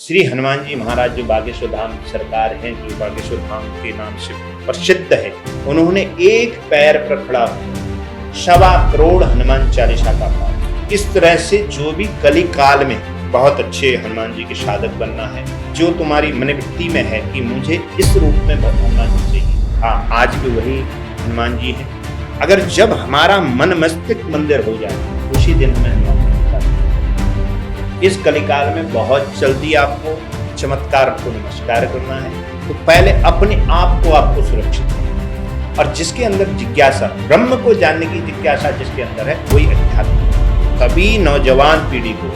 श्री हनुमान जी महाराज जो बागेश्वर धाम सरकार हैं, जो बागेश्वर धाम के नाम से प्रसिद्ध है, उन्होंने एक पैर पर खड़ा होकर 1.25 करोड़ हनुमान चालीसा का पाठ। इस तरह से जो भी कली काल में बहुत अच्छे हनुमान जी के साधक बनना है, जो तुम्हारी मनोवृत्ति में है कि मुझे इस रूप में हनुमान जी चाहिए, हाँ आज भी वही हनुमान जी हैं। अगर जब हमारा मन मस्तिष्क मंदिर हो जाए उसी दिन हमें हनुमान जी मिलता है। इस कलिकाल में बहुत जल्दी आपको चमत्कार को नमस्कार करना है, तो पहले अपने आप को आपको सुरक्षित करना, और जिसके अंदर जिज्ञासा, ब्रह्म को जानने की जिज्ञासा जिसके अंदर है, वही अध्यात्म। तभी नौजवान पीढ़ी को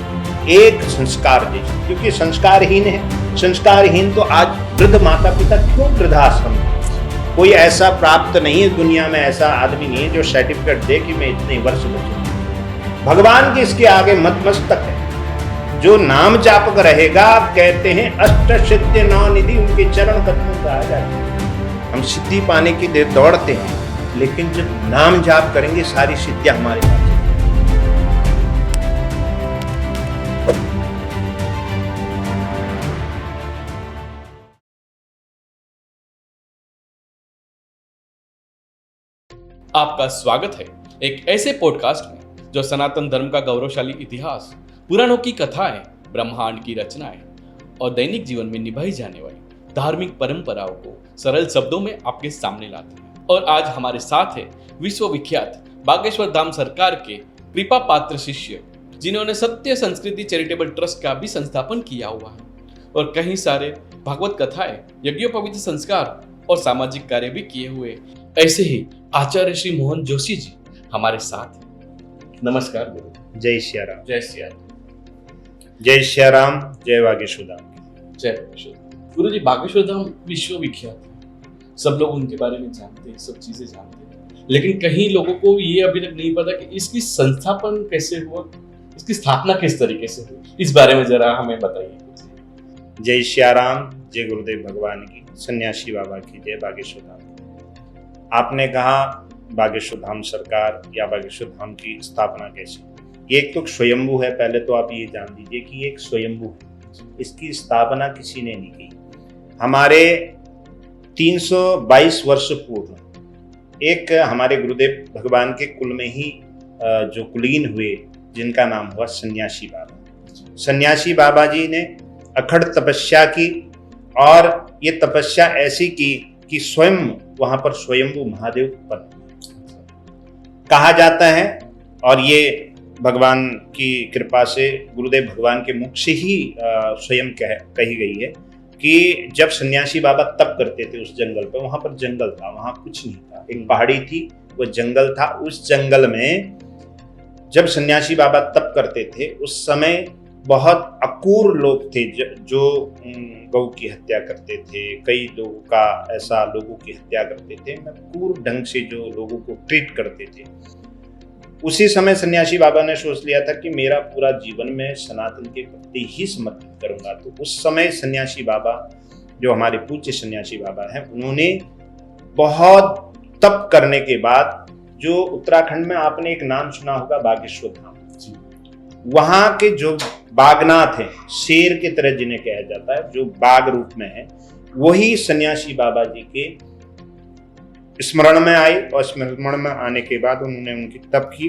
एक संस्कार दे, क्योंकि संस्कारहीन है। संस्कारहीन तो आज वृद्ध माता पिता क्यों वृद्धाश्रम, कोई ऐसा प्राप्त नहीं है दुनिया में, ऐसा आदमी नहीं है जो सर्टिफिकेट दे कि मैं इतने वर्ष बचूंगा। भगवान के इसके आगे मस्तक है। जो नाम जापक रहेगा, कहते हैं अष्ट सिद्धि नौ निधि उनके चरण कदमों पर आ जाते हैं। हम सिद्धि पाने की देर दौड़ते हैं, लेकिन जब नाम जाप करेंगे सारी सिद्धियां हमारे पास। आपका स्वागत है एक ऐसे पॉडकास्ट में जो सनातन धर्म का गौरवशाली इतिहास, पुराणों की कथाएं, ब्रह्मांड की रचनाएं और दैनिक जीवन में निभाई जाने वाली धार्मिक परंपराओं को सरल शब्दों में आपके सामने लाते हैं। और आज हमारे साथ है विश्वविख्यात बागेश्वर धाम सरकार के कृपा पात्र शिष्य, जिन्होंने सत्य संस्कृति चैरिटेबल ट्रस्ट का भी संस्थापन किया हुआ है और कई सारे भागवत कथाएं, यज्ञोपवीत संस्कार और सामाजिक कार्य भी किए हुए। ऐसे ही आचार्य श्री मोहन जोशी जी हमारे साथ हैं। नमस्कार गुरु। जय श्री राम। जय श्री राम। जय श्री राम। जय बागेश्वर धाम। जय बागेश्वर धाम। गुरु जी, बागेश्वर धाम विश्वविख्यात है, सब लोग उनके बारे में जानते हैं, सब चीजें जानते हैं, लेकिन कई लोगों को ये अभी तक नहीं पता कि इसकी संस्थापन कैसे हुआ, इसकी स्थापना किस तरीके से हुई। इस बारे में जरा हमें बताइए। जय श्री राम। जय गुरुदेव भगवान की, सन्यासी बाबा की जय। बागेश्वर धाम, आपने कहा बागेश्वर धाम सरकार या बागेश्वर धाम की स्थापना कैसे, ये एक तो स्वयंभू है। पहले तो आप ये जान लीजिए कि ये एक स्वयंभू है, इसकी स्थापना किसी ने नहीं की। हमारे 322 वर्ष पूर्व एक हमारे गुरुदेव भगवान के कुल में ही जो कुलीन हुए, जिनका नाम हुआ सन्यासी बाबा। सन्यासी बाबा जी ने अखंड तपस्या की, और ये तपस्या ऐसी की कि स्वयं वहां पर स्वयंभू महादेव उत्पन्न कहा जाता है। और ये भगवान की कृपा से, गुरुदेव भगवान के मुख से ही स्वयं कही गई है कि जब सन्यासी बाबा तप करते थे उस जंगल पर, वहां पर जंगल था, वहां कुछ नहीं था, एक पहाड़ी थी, वो जंगल था। उस जंगल में जब सन्यासी बाबा तप करते थे, उस समय बहुत अक्रूर लोग थे जो गौ की हत्या करते थे। कई लोगों का ऐसा लोगों की हत्या करते थे, अक्रूर ढंग से जो लोगों को ट्रीट करते थे। उसी समय सन्यासी बाबा ने सोच लिया था कि मेरा पूरा जीवन में सनातन के प्रति ही समर्पित करूंगा। तो उस समय सन्यासी बाबा, जो हमारे पूज्य सन्यासी बाबा हैं, उन्होंने बहुत तप करने के बाद, जो उत्तराखंड में आपने एक नाम सुना होगा बागेश्वर धाम, वहां के जो बागनाथ हैं, शेर की तरह जिन्हें कहा जाता है, जो बाघ रूप में है, वही सन्यासी बाबा जी के स्मरण में आए। और स्मरण में आने के बाद उन्होंने उनकी तप की।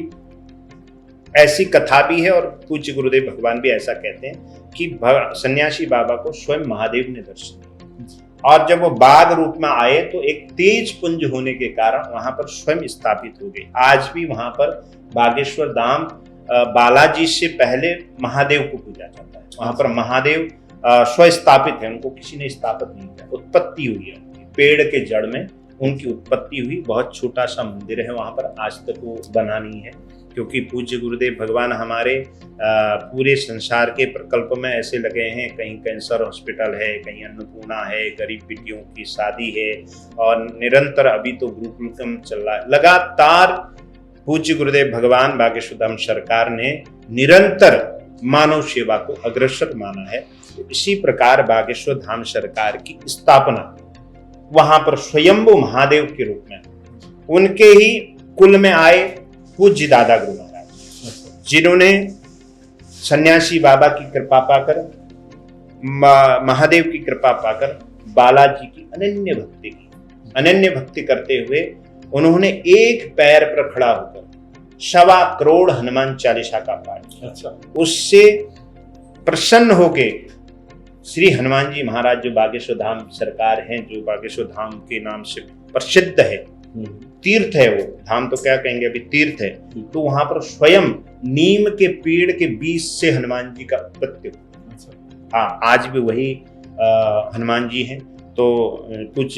ऐसी कथा भी है और पूज्य गुरुदेव भगवान भी ऐसा कहते हैं कि सन्यासी बाबा को स्वयं महादेव ने दर्शन दिया, और जब वो बाघ रूप में आए तो एक तेज पुंज होने के कारण वहां पर स्वयं स्थापित हो गए। आज भी वहां पर बागेश्वर धाम बालाजी से पहले महादेव को पूजा जाता है। वहां पर महादेव स्वस्थापित है, उनको किसी ने स्थापित नहीं किया। उत्पत्ति हुई है उनकी, पेड़ के जड़ में उनकी उत्पत्ति हुई। बहुत छोटा सा मंदिर है वहां पर, आज तक वो बना नहीं है, क्योंकि पूज्य गुरुदेव भगवान हमारे पूरे संसार के प्रकल्प में ऐसे लगे हैं। कहीं कैंसर हॉस्पिटल है, कहीं अन्नपूर्णा है, गरीब बेटियों की शादी है, और निरंतर अभी तो गुरुकुलम चल रहा है। लगातार पूज्य गुरुदेव भगवान बागेश्वर धाम सरकार ने निरंतर मानव सेवा को अग्रसर माना है। इसी प्रकार बागेश्वर धाम सरकार की स्थापना वहां पर स्वयंभू महादेव के रूप में, उनके ही कुल में आए पूज्य दादा गुरु महाराज, जिन्होंने सन्यासी बाबा की कृपा पाकर महादेव की कृपा पाकर बालाजी की अनन्य भक्ति की। अनन्य भक्ति करते हुए उन्होंने एक पैर पर खड़ा होकर 1.25 करोड़ हनुमान चालीसा का पाठ किया। अच्छा। उससे प्रसन्न होके श्री हनुमान जी महाराज, जो बागेश्वर धाम सरकार हैं, जो बागेश्वर धाम के नाम से प्रसिद्ध है, तीर्थ है, वो धाम तो क्या कहेंगे, अभी तीर्थ है, तो वहां पर स्वयं नीम के पेड़ के बीच से हनुमान जी का उत्पत्ति हुआ। हाँ, आज भी वही हनुमान जी हैं। तो कुछ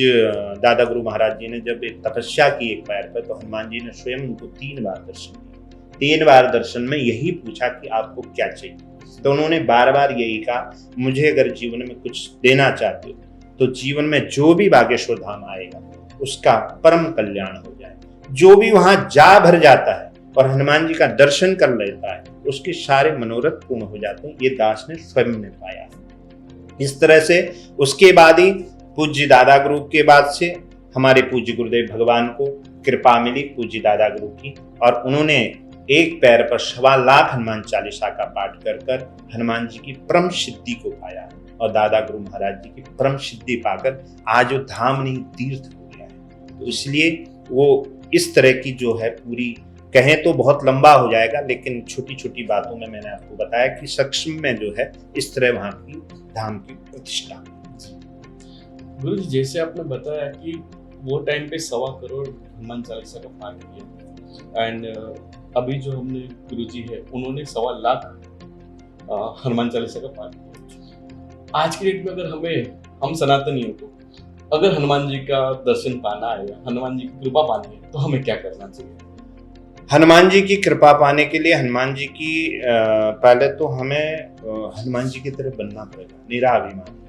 दादा गुरु महाराज जी ने जब एक तपस्या की एक पैर पर, तो हनुमान जी ने स्वयं उनको 3 बार दर्शन दिया। 3 बार दर्शन में यही पूछा कि आपको क्या चाहिए, तो उन्होंने बार बार यही कहा, मुझे अगर जीवन में कुछ देना चाहते हो तो जीवन में जो भी बागेश्वर धाम आएगा उसका परम कल्याण हो जाए। जो भी वहां जा भर जाता है और हनुमान जी का दर्शन कर लेता है, उसके सारे मनोरथ पूर्ण हो जाते हैं। ये दास ने स्वयं ने पाया। इस तरह से उसके बाद ही पूज्य दादा गुरु के बाद से हमारे पूज्य गुरुदेव भगवान को कृपा मिली पूज्य दादा गुरु की, और उन्होंने एक पैर पर 1.25 लाख हनुमान चालीसा का पाठ कर कर हनुमान जी की परम सिद्धि को पाया, और दादा गुरु महाराज जी की परम सिद्धि पाकर आज वो धाम नहीं तीर्थ हो गया है। तो इसलिए वो इस तरह की जो है पूरी, कहें तो बहुत लंबा हो जाएगा, लेकिन छोटी छोटी बातों में मैंने आपको बताया कि सक्षम में जो है इस तरह वहाँ की धाम की प्रतिष्ठा। गुरु जी, जैसे आपने बताया कि वो टाइम पे 1.25 करोड़ हनुमान चालीसा का पाठ किया, एंड अभी जो हमने गुरु जी है उन्होंने 1.25 लाख हनुमान चालीसा का पाठ किया। आज की डेट में अगर हम सनातनियों को अगर हनुमान जी का दर्शन पाना है या हनुमान जी की कृपा पानी है, तो हमें क्या करना चाहिए? हनुमान जी की कृपा पाने के लिए हनुमान जी की पहले तो हमें हनुमान जी की तरह बनना पड़ेगा, निराभिमानी।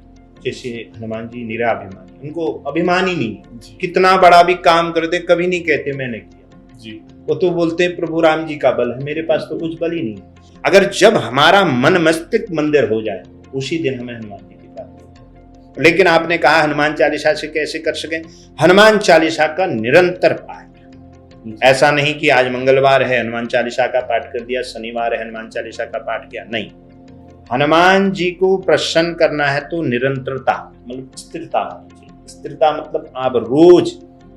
जैसे हनुमान जी निराभिमानी, उनको अभिमान ही नहीं, कितना बड़ा भी काम कर दे कभी नहीं कहते मैंने किया जी। वो तो बोलते प्रभु राम जी का बल है, मेरे पास तो कुछ बल ही नहीं। अगर जब हमारा मन मस्तिष्क मंदिर हो जाए, उसी दिन हमें हनुमान जी की बात। लेकिन आपने कहा हनुमान चालीसा से कैसे कर सके, हनुमान चालीसा का निरंतर पाठ। ऐसा नहीं कि आज मंगलवार है हनुमान चालीसा का पाठ कर दिया, शनिवार है हनुमान चालीसा का पाठ किया, नहीं। हनुमान जी को प्रसन्न करना है तो निरंतरता, मतलब स्थिरता होनी चाहिए। स्थिरता मतलब आप रोज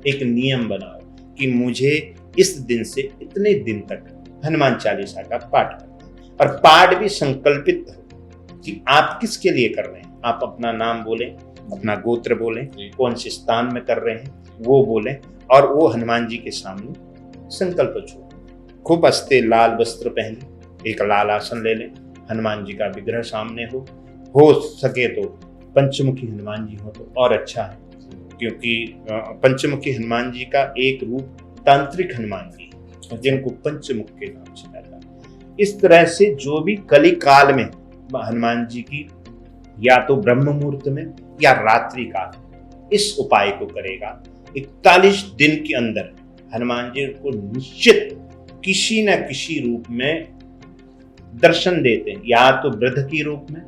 एक नियम बनाओ कि मुझे इस दिन से इतने दिन तक हनुमान चालीसा का पाठ करना, और पाठ भी संकल्पित हो कि आप किसके लिए कर रहे हैं। आप अपना नाम बोलें, अपना गोत्र बोलें, कौन से स्थान में कर रहे हैं वो बोलें, और वो हनुमान जी के सामने संकल्प छोड़ो। खूब हंसते लाल वस्त्र पहने, एक लाल आसन ले लें, हनुमान जी का विग्रह सामने हो सके तो पंचमुखी हनुमान जी हो तो और अच्छा है, क्योंकि पंचमुखी हनुमान जी का एक रूप तांत्रिक हनुमान जी, जिनको पंचमुख के नाम से जाता है। इस तरह से जो भी कली काल में हनुमान जी की, या तो ब्रह्म मुहूर्त में या रात्रि काल, इस उपाय को करेगा, 41 दिन के अंदर हनुमान जी को निश्चित किसी न किसी रूप में दर्शन देते हैं, या तो वृद्ध के रूप में,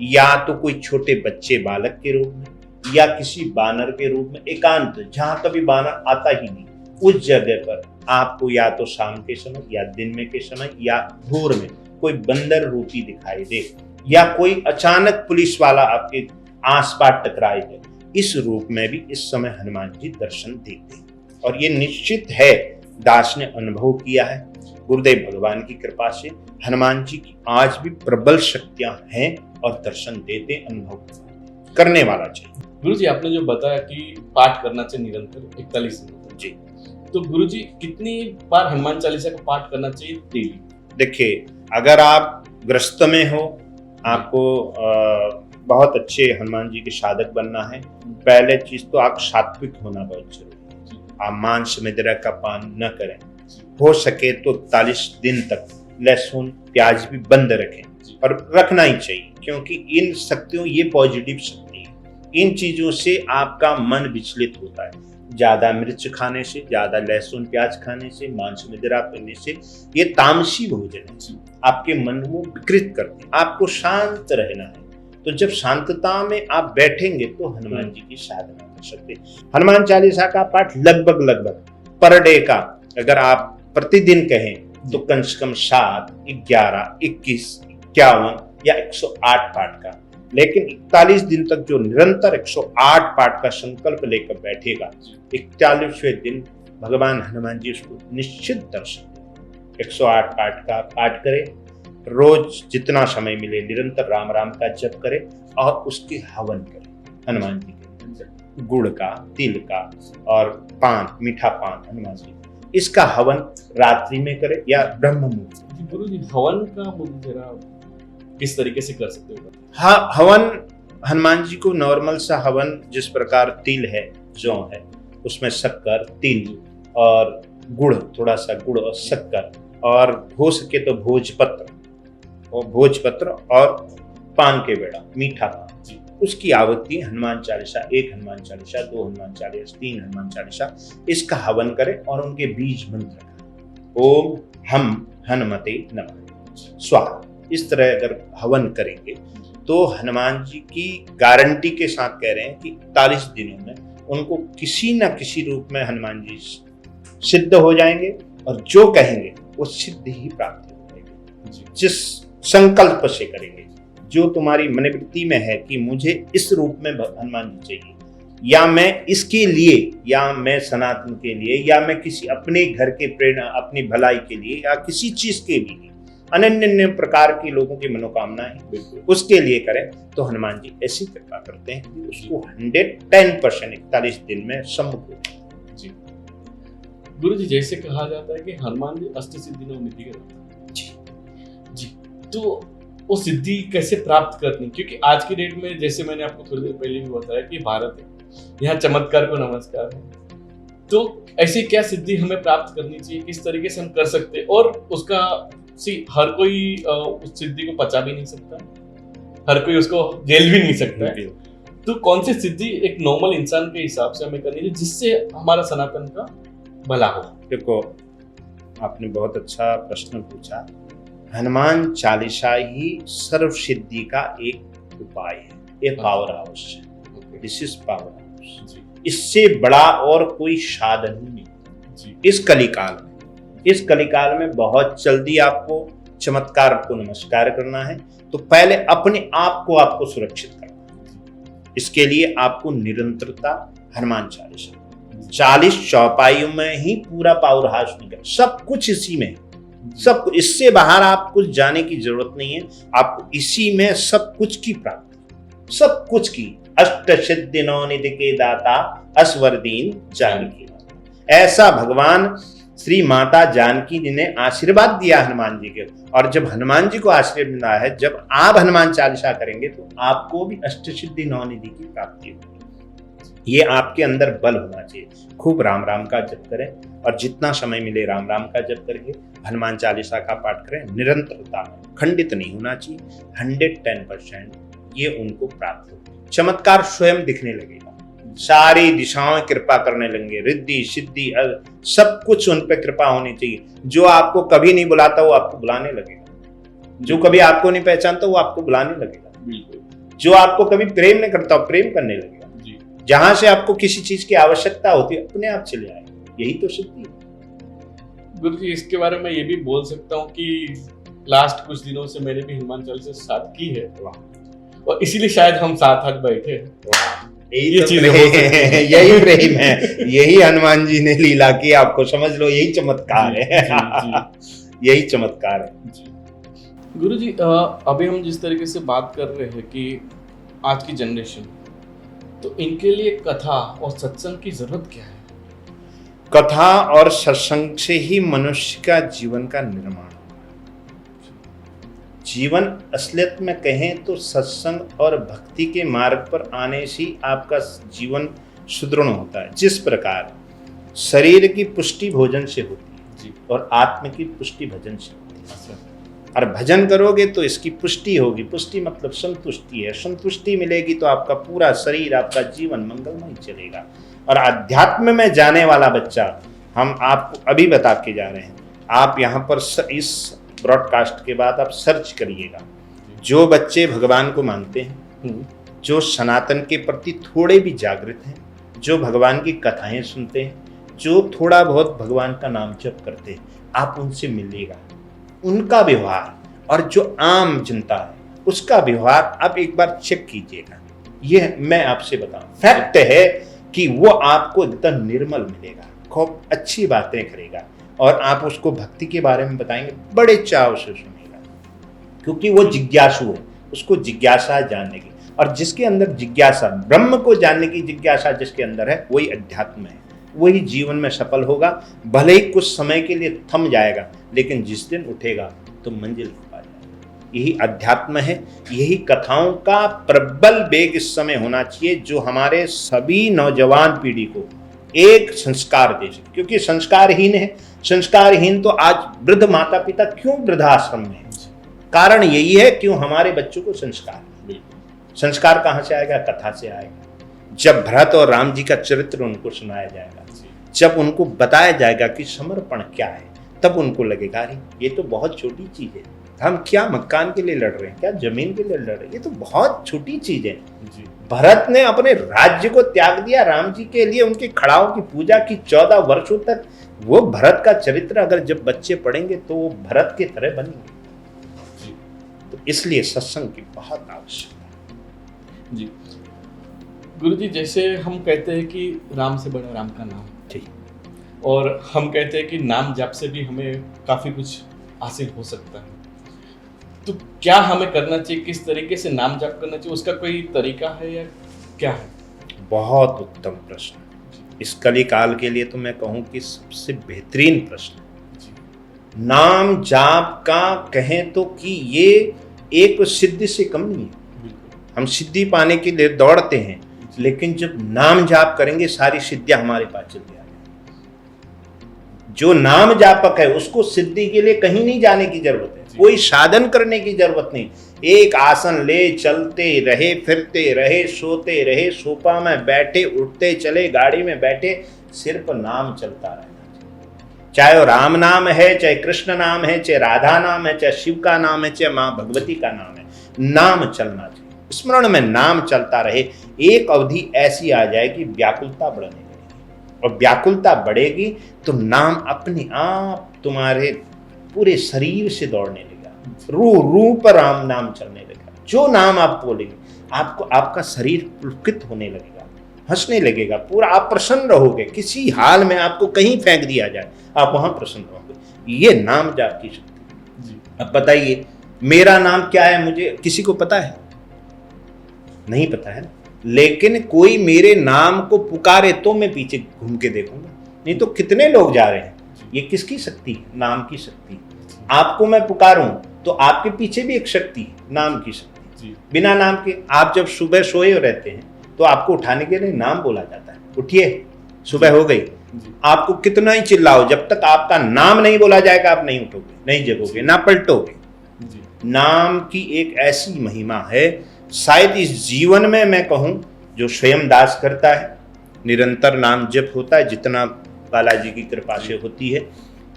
या तो कोई छोटे बच्चे बालक के रूप में, या किसी बानर के रूप में। एकांत, जहां कभी बानर आता ही नहीं, उस जगह पर आपको या तो शाम के समय या दिन में के समय या भोर में कोई बंदर रूपी दिखाई दे, या कोई अचानक पुलिस वाला आपके आसपास टकराए दे, इस रूप में भी इस समय हनुमान जी दर्शन देते हैं। और ये निश्चित है, दास ने अनुभव किया है, गुरुदेव भगवान की कृपा से हनुमान जी की आज भी प्रबल शक्तियां हैं और दर्शन देते, अनुभव करने वाला चाहिए। गुरु जी, आपने जो बताया कि पाठ करना चाहिए निरंतर 41 दिन जी, तो गुरु जी कितनी बार हनुमान चालीसा का पाठ करना चाहिए डेली? देखिए, अगर आप ग्रस्त में हो, आपको बहुत अच्छे हनुमान जी के साधक बनना है, पहले चीज तो आप सात्विक होना बहुत जरूरी है। आप मांस मदिरा का पान न करें, हो सके तो 41 दिन तक लहसुन प्याज भी बंद रखें, और रखना ही चाहिए, क्योंकि इन शक्तियों, ये पॉजिटिव शक्ति है, इन चीजों से आपका मन विचलित होता है। ज्यादा मिर्च खाने से, ज्यादा लहसुन प्याज खाने से, मांस मदिरा पीने से, ये तामसी भोजन है, आपके मन को विकृत करते हैं। आपको शांत रहना है, तो जब शांतता में आप बैठेंगे तो हनुमान जी की साधना कर सकते हैं। हनुमान चालीसा का पाठ लगभग पर डे का अगर आप प्रतिदिन कहें तो कम से कम 7, 11, 21, 51 या 108 पाठ का लेकिन 41 दिन तक जो निरंतर 108 पाठ का संकल्प लेकर बैठेगा, 41वें दिन भगवान हनुमान जी उसको निश्चित दर्शन देंगे। 108 पाठ का पाठ करे, रोज जितना समय मिले निरंतर राम राम का जप करे और उसके हवन करे हनुमान जी के, गुड़ का, तिल का और पान, मीठा पान हनुमान जी, इसका हवन रात्रि में करे या ब्रह्म मुहूर्त। गुरु जी, हवन का मुझे जरा किस तरीके से कर सकते हो? हाँ, हवन हनुमान जी को नॉर्मल सा हवन, जिस प्रकार तिल है, जौ है, उसमें शक्कर, तिल और गुड़, थोड़ा सा गुड़ और शक्कर, और हो सके तो भोजपत्र और पान के बेड़ा, मीठा पान, उसकी आवृत्ति हनुमान चालीसा, 1 हनुमान चालीसा, 2 हनुमान चालीसा, 3 हनुमान चालीसा, इसका हवन करें और उनके बीज मंत्र का ओम हम हनुमते नमः स्वाहा, इस तरह अगर हवन करेंगे तो हनुमान जी की गारंटी के साथ कह रहे हैं कि 41 दिनों में उनको किसी न किसी रूप में हनुमान जी सिद्ध हो जाएंगे और जो कहेंगे वो सिद्ध ही प्राप्त हो जाएगी। जिस संकल्प से करेंगे, जो तुम्हारी मनोवृत्ति में है कि मुझे इस रूप में हनुमान जी चाहिए, या मैं इसके लिए, या मैं सनातन के लिए, या मैं किसी अपने घर के प्रेरणा, अपनी भलाई के लिए, या किसी चीज के लिए, अन्य प्रकार की लोगों की मनोकामनाएं उसके लिए करें, तो हनुमान जी ऐसी कृपा करते हैं कि उसको 110% 41 दिन में सम्मुख हो जाए। जी गुरु जी, जैसे कहा जाता है कि हनुमान जी अष्टसिद्धि निधि के जी, तो वो सिद्धि कैसे प्राप्त करनी? क्योंकि आज की डेट में, जैसे मैंने आपको थोड़ी देर पहले भी बताया कि भारत है, यहाँ चमत्कार को नमस्कार है, तो ऐसी क्या सिद्धि हमें प्राप्त करनी चाहिए, किस तरीके से हम कर सकते हैं? और उसका हर कोई उस सिद्धि को पचा भी नहीं सकता, हर कोई उसको झेल भी नहीं सकता है, तो कौन सी सिद्धि एक नॉर्मल इंसान के हिसाब से हमें करनी चाहिए जिससे हमारा सनातन का भला हो? देखो, आपने बहुत अच्छा प्रश्न पूछा। हनुमान चालीसा ही सर्व सिद्धि का एक उपाय है, ये पावर हाउस है, दिस इज पावर हाउस। इससे बड़ा और कोई साधन नहीं। इस कलिकाल में बहुत जल्दी आपको चमत्कार को नमस्कार करना है, तो पहले अपने आप को आपको सुरक्षित करना है। इसके लिए आपको निरंतरता, हनुमान चालीसा 40 चौपाइयों में ही पूरा पावर हाउस निकल, सब कुछ इसी में, सब कुछ, इससे बाहर आप कुछ जाने की जरूरत नहीं है, आपको इसी में सब कुछ की प्राप्ति, सब कुछ की। अष्ट सिद्धि नौ निधि के दाता असवर दीन जानकी, ऐसा भगवान श्री माता जानकी जी ने आशीर्वाद दिया हनुमान जी के। और जब हनुमान जी को आशीर्वाद मिला है, जब आप हनुमान चालीसा करेंगे तो आपको भी अष्ट सिद्धि नौ निधि की प्राप्ति होगी। ये आपके अंदर बल होना चाहिए। खूब राम राम का जप करें और जितना समय मिले राम राम का जप करके हनुमान चालीसा का पाठ करें, निरंतरता में, खंडित नहीं होना चाहिए। 110% ये उनको प्राप्त होगा। चमत्कार स्वयं दिखने लगेगा, सारी दिशाओं कृपा करने लगेंगे, रिद्धि सिद्धि सब कुछ उन पर कृपा होनी चाहिए। जो आपको कभी नहीं बुलाता वो आपको बुलाने लगेगा, जो कभी आपको नहीं पहचानता वो आपको बुलाने लगेगा, जो आपको कभी प्रेम नहीं करता प्रेम करने लगेगा, जहां से आपको किसी चीज की आवश्यकता होती है अपने आप चले आएगा। यही तो सिद्धि है। गुरु जी, इसके बारे में ये भी बोल सकता हूँ कि लास्ट कुछ दिनों से मैंने भी हनुमान चालीसा स्टार्ट की है, और इसीलिए शायद हम साथ आज बैठे हैं। यही प्रेम है, यही हनुमान जी ने लीला की, आपको समझ लो यही चमत्कार है। यही चमत्कार है। गुरु जी, अभी हम जिस तरीके से बात कर रहे हैं कि आज की जनरेशन, तो इनके लिए कथा और सत्संग की जरूरत क्या है? कथा और सत्संग से ही मनुष्य का जीवन का निर्माण होगा। जीवन असलियत में कहें तो सत्संग और भक्ति के मार्ग पर आने से आपका जीवन सुदृढ़ होता है। जिस प्रकार शरीर की पुष्टि भोजन से होती है और आत्म की पुष्टि भजन से होती है, और भजन करोगे तो इसकी पुष्टि होगी। पुष्टि मतलब संतुष्टि है, संतुष्टि मिलेगी तो आपका पूरा शरीर, आपका जीवन मंगलमय चलेगा। और अध्यात्म में जाने वाला बच्चा, हम आपको अभी बता के जा रहे हैं, आप यहाँ पर इस ब्रॉडकास्ट के बाद आप सर्च करिएगा, जो बच्चे भगवान को मानते हैं, जो सनातन के प्रति थोड़े भी जागृत हैं, जो भगवान की कथाएं सुनते हैं, जो थोड़ा बहुत भगवान का नाम जप करते हैं, आप उनसे मिलिएगा। उनका व्यवहार और जो आम जनता है उसका व्यवहार आप एक बार चेक कीजिएगा। यह मैं आपसे बताऊं, फैक्ट है कि वो आपको एकदम निर्मल मिलेगा, खूब अच्छी बातें करेगा और आप उसको भक्ति के बारे में बताएंगे बड़े चाव से सुनेगा, क्योंकि वो जिज्ञासु है, उसको जिज्ञासा जानने की। और जिसके अंदर जिज्ञासा, ब्रह्म को जानने की जिज्ञासा जिसके अंदर है, वही अध्यात्म है, वही जीवन में सफल होगा। भले ही कुछ समय के लिए थम जाएगा, लेकिन जिस दिन उठेगा तो मंजिल पा जाएगा। यही अध्यात्म है, यही कथाओं का प्रबल वेग इस समय होना चाहिए, जो हमारे सभी नौजवान पीढ़ी को एक संस्कार दे सके। क्योंकि संस्कारहीन है, संस्कारहीन तो आज वृद्ध माता पिता क्यों वृद्धाश्रम में है, कारण यही है क्यों हमारे बच्चों को संस्कार। संस्कार कहाँ से आएगा? कथा से आएगा। जब भरत और राम जी का चरित्र उनको सुनाया जाएगा, जब उनको बताया जाएगा कि समर्पण क्या है, तब उनको लगेगा अरे ये तो बहुत छोटी चीज है, हम क्या मकान के लिए लड़ रहे हैं, क्या जमीन के लिए लड़ रहे हैं, ये तो बहुत छोटी चीज है। भरत ने अपने राज्य को त्याग दिया राम जी के लिए, उनके खड़ाओं की पूजा की 14 वर्षों तक। वो भरत का चरित्र अगर जब बच्चे पढ़ेंगे तो वो भरत के तरह बनेंगे। तो इसलिए सत्संग की बहुत आवश्यकता है। जी गुरुजी, जैसे हम कहते हैं कि राम से बड़ा राम का नाम, ठीक, और हम कहते हैं कि नाम जाप से भी हमें काफी कुछ हासिल हो सकता है, तो क्या हमें करना चाहिए, किस तरीके से नाम जाप करना चाहिए, उसका कोई तरीका है या क्या है? बहुत उत्तम प्रश्न। इस कली काल के लिए तो मैं कहूँ कि सबसे बेहतरीन प्रश्न। नाम जाप का कहें तो कि ये एक सिद्धि से कम नहीं है। हम सिद्धि पाने के लिए दौड़ते हैं, लेकिन जब नाम जाप करेंगे सारी सिद्धियां हमारे पास चली आ जाएंगी। जो नाम जापक है उसको सिद्धि के लिए कहीं नहीं जाने की जरूरत है, कोई साधन करने की जरूरत नहीं। एक आसन ले, चलते रहे, फिरते रहे, सोते रहे, सोफा में बैठे, उठते चले, गाड़ी में बैठे, सिर्फ नाम चलता रहना चाहिए। चाहे वो राम नाम है, चाहे कृष्ण नाम है, चाहे राधा नाम है, चाहे शिव का नाम है, चाहे माँ भगवती का नाम है, नाम चलना चाहिए। स्मरण में नाम चलता रहे। एक अवधि ऐसी आ जाए कि व्याकुलता बढ़ने लगेगी, और व्याकुलता बढ़ेगी तो नाम अपने आप तुम्हारे पूरे शरीर से दौड़ने लगेगा, रूह पर राम नाम चलने लगेगा। जो नाम आप बोलेंगे आपको, आपका शरीर पुलकित होने लगेगा, हंसने लगेगा, पूरा आप प्रसन्न रहोगे। किसी हाल में आपको कहीं फेंक दिया जाए, आप वहां प्रसन्न रहोगे। ये नाम जाप की शक्ति। अब बताइए मेरा नाम क्या है, मुझे किसी को पता है? नहीं पता है, लेकिन कोई मेरे नाम को पुकारे तो मैं पीछे घूम के देखूंगा, नहीं तो कितने लोग जा रहे हैं। ये किसकी शक्ति है? नाम की शक्ति। आपको मैं पुकारूं तो आपके पीछे भी एक शक्ति है, नाम की शक्ति। बिना नाम के आप जब सुबह सोए रहते हैं तो आपको उठाने के लिए नाम बोला जाता है, उठिए सुबह हो गई। आपको कितना ही चिल्लाओ, जब तक आपका नाम नहीं बोला जाएगा आप नहीं उठोगे, नहीं जगोगे, ना पलटोगे। नाम की एक ऐसी महिमा है, शायद इस जीवन में मैं कहूं जो स्वयं दास करता है, निरंतर नाम जप होता है, जितना बालाजी की कृपा से होती है।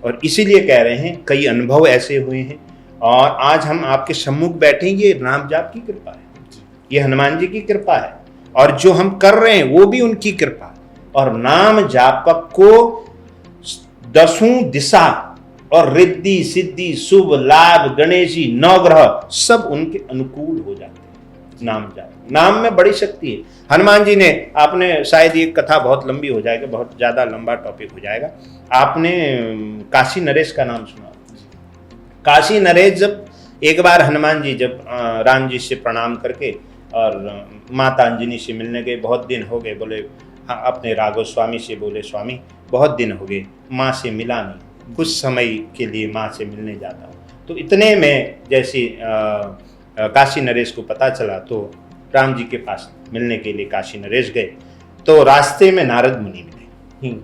और इसीलिए कह रहे हैं कई अनुभव ऐसे हुए हैं, और आज हम आपके सम्मुख बैठे, ये नाम जाप की कृपा है, ये हनुमान जी की कृपा है, और जो हम कर रहे हैं वो भी उनकी कृपा। और नाम जापक को 10 दिशा और रिद्धि सिद्धि शुभ लाभ गणेशी 9 ग्रह सब उनके अनुकूल हो जाते हैं। नाम जाप, नाम में बड़ी शक्ति है। हनुमान जी ने, आपने शायद ये कथा बहुत लंबी हो जाएगी, बहुत ज्यादा लंबा टॉपिक हो जाएगा। आपने काशी नरेश का नाम सुना? काशी नरेश जब एक बार हनुमान जी जब राम जी से प्रणाम करके और माता अंजनी से मिलने गए, बहुत दिन हो गए, बोले हाँ, अपने राघव स्वामी से बोले स्वामी बहुत दिन हो गए, माँ से मिला नहीं, कुछ समय के लिए माँ से मिलने जाता हूँ। तो इतने में जैसे काशी नरेश को पता चला तो राम जी के पास मिलने के लिए काशी नरेश गए, तो रास्ते में नारद मुनि मिले।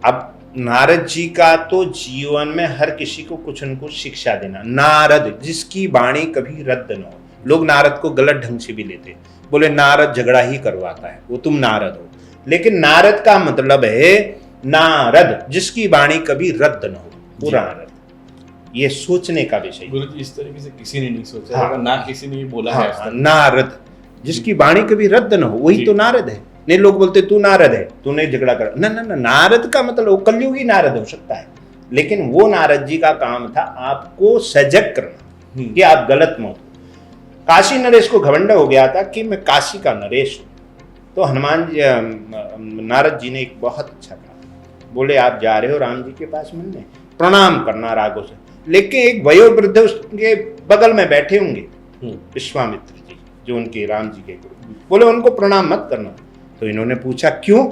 अब नारद जी का तो जीवन में हर किसी को कुछ न कुछ शिक्षा देना। नारद जिसकी वाणी कभी रद्द न हो, लोग नारद को गलत ढंग से भी लेते, बोले नारद झगड़ा ही करवाता है, वो तुम नारद हो। लेकिन नारद का मतलब है नारद जिसकी वाणी कभी रद्द न हो, पूरा नारद। ये सोचने का विषय। गुरुजी इस तरीके से किसी ने नहीं सोचा, हाँ, ना किसी ने बोला है। नारद जिसकी वाणी कभी रद्द न हो, वही तो नारद है। नहीं लोग बोलते तू नारद है, तूने झगड़ा कर, ना ना ना, नारद का मतलब वो कलयुगी नारद हो सकता है, लेकिन वो नारद जी का काम था आपको सजग करना कि आप गलत मत हो। काशी नरेश को घमंड हो गया था कि मैं काशी का नरेश हूँ। तो हनुमान जी नारद जी ने एक बहुत अच्छा कहा, बोले आप जा रहे हो राम जी के पास मिलने, प्रणाम करना राघव से, लेकिन एक वयोवृद्ध उसके बगल में बैठे होंगे विश्वामित्र जी, जो उनके राम जी के गुरु, बोले उनको प्रणाम मत करना। तो इन्होंने पूछा क्यों?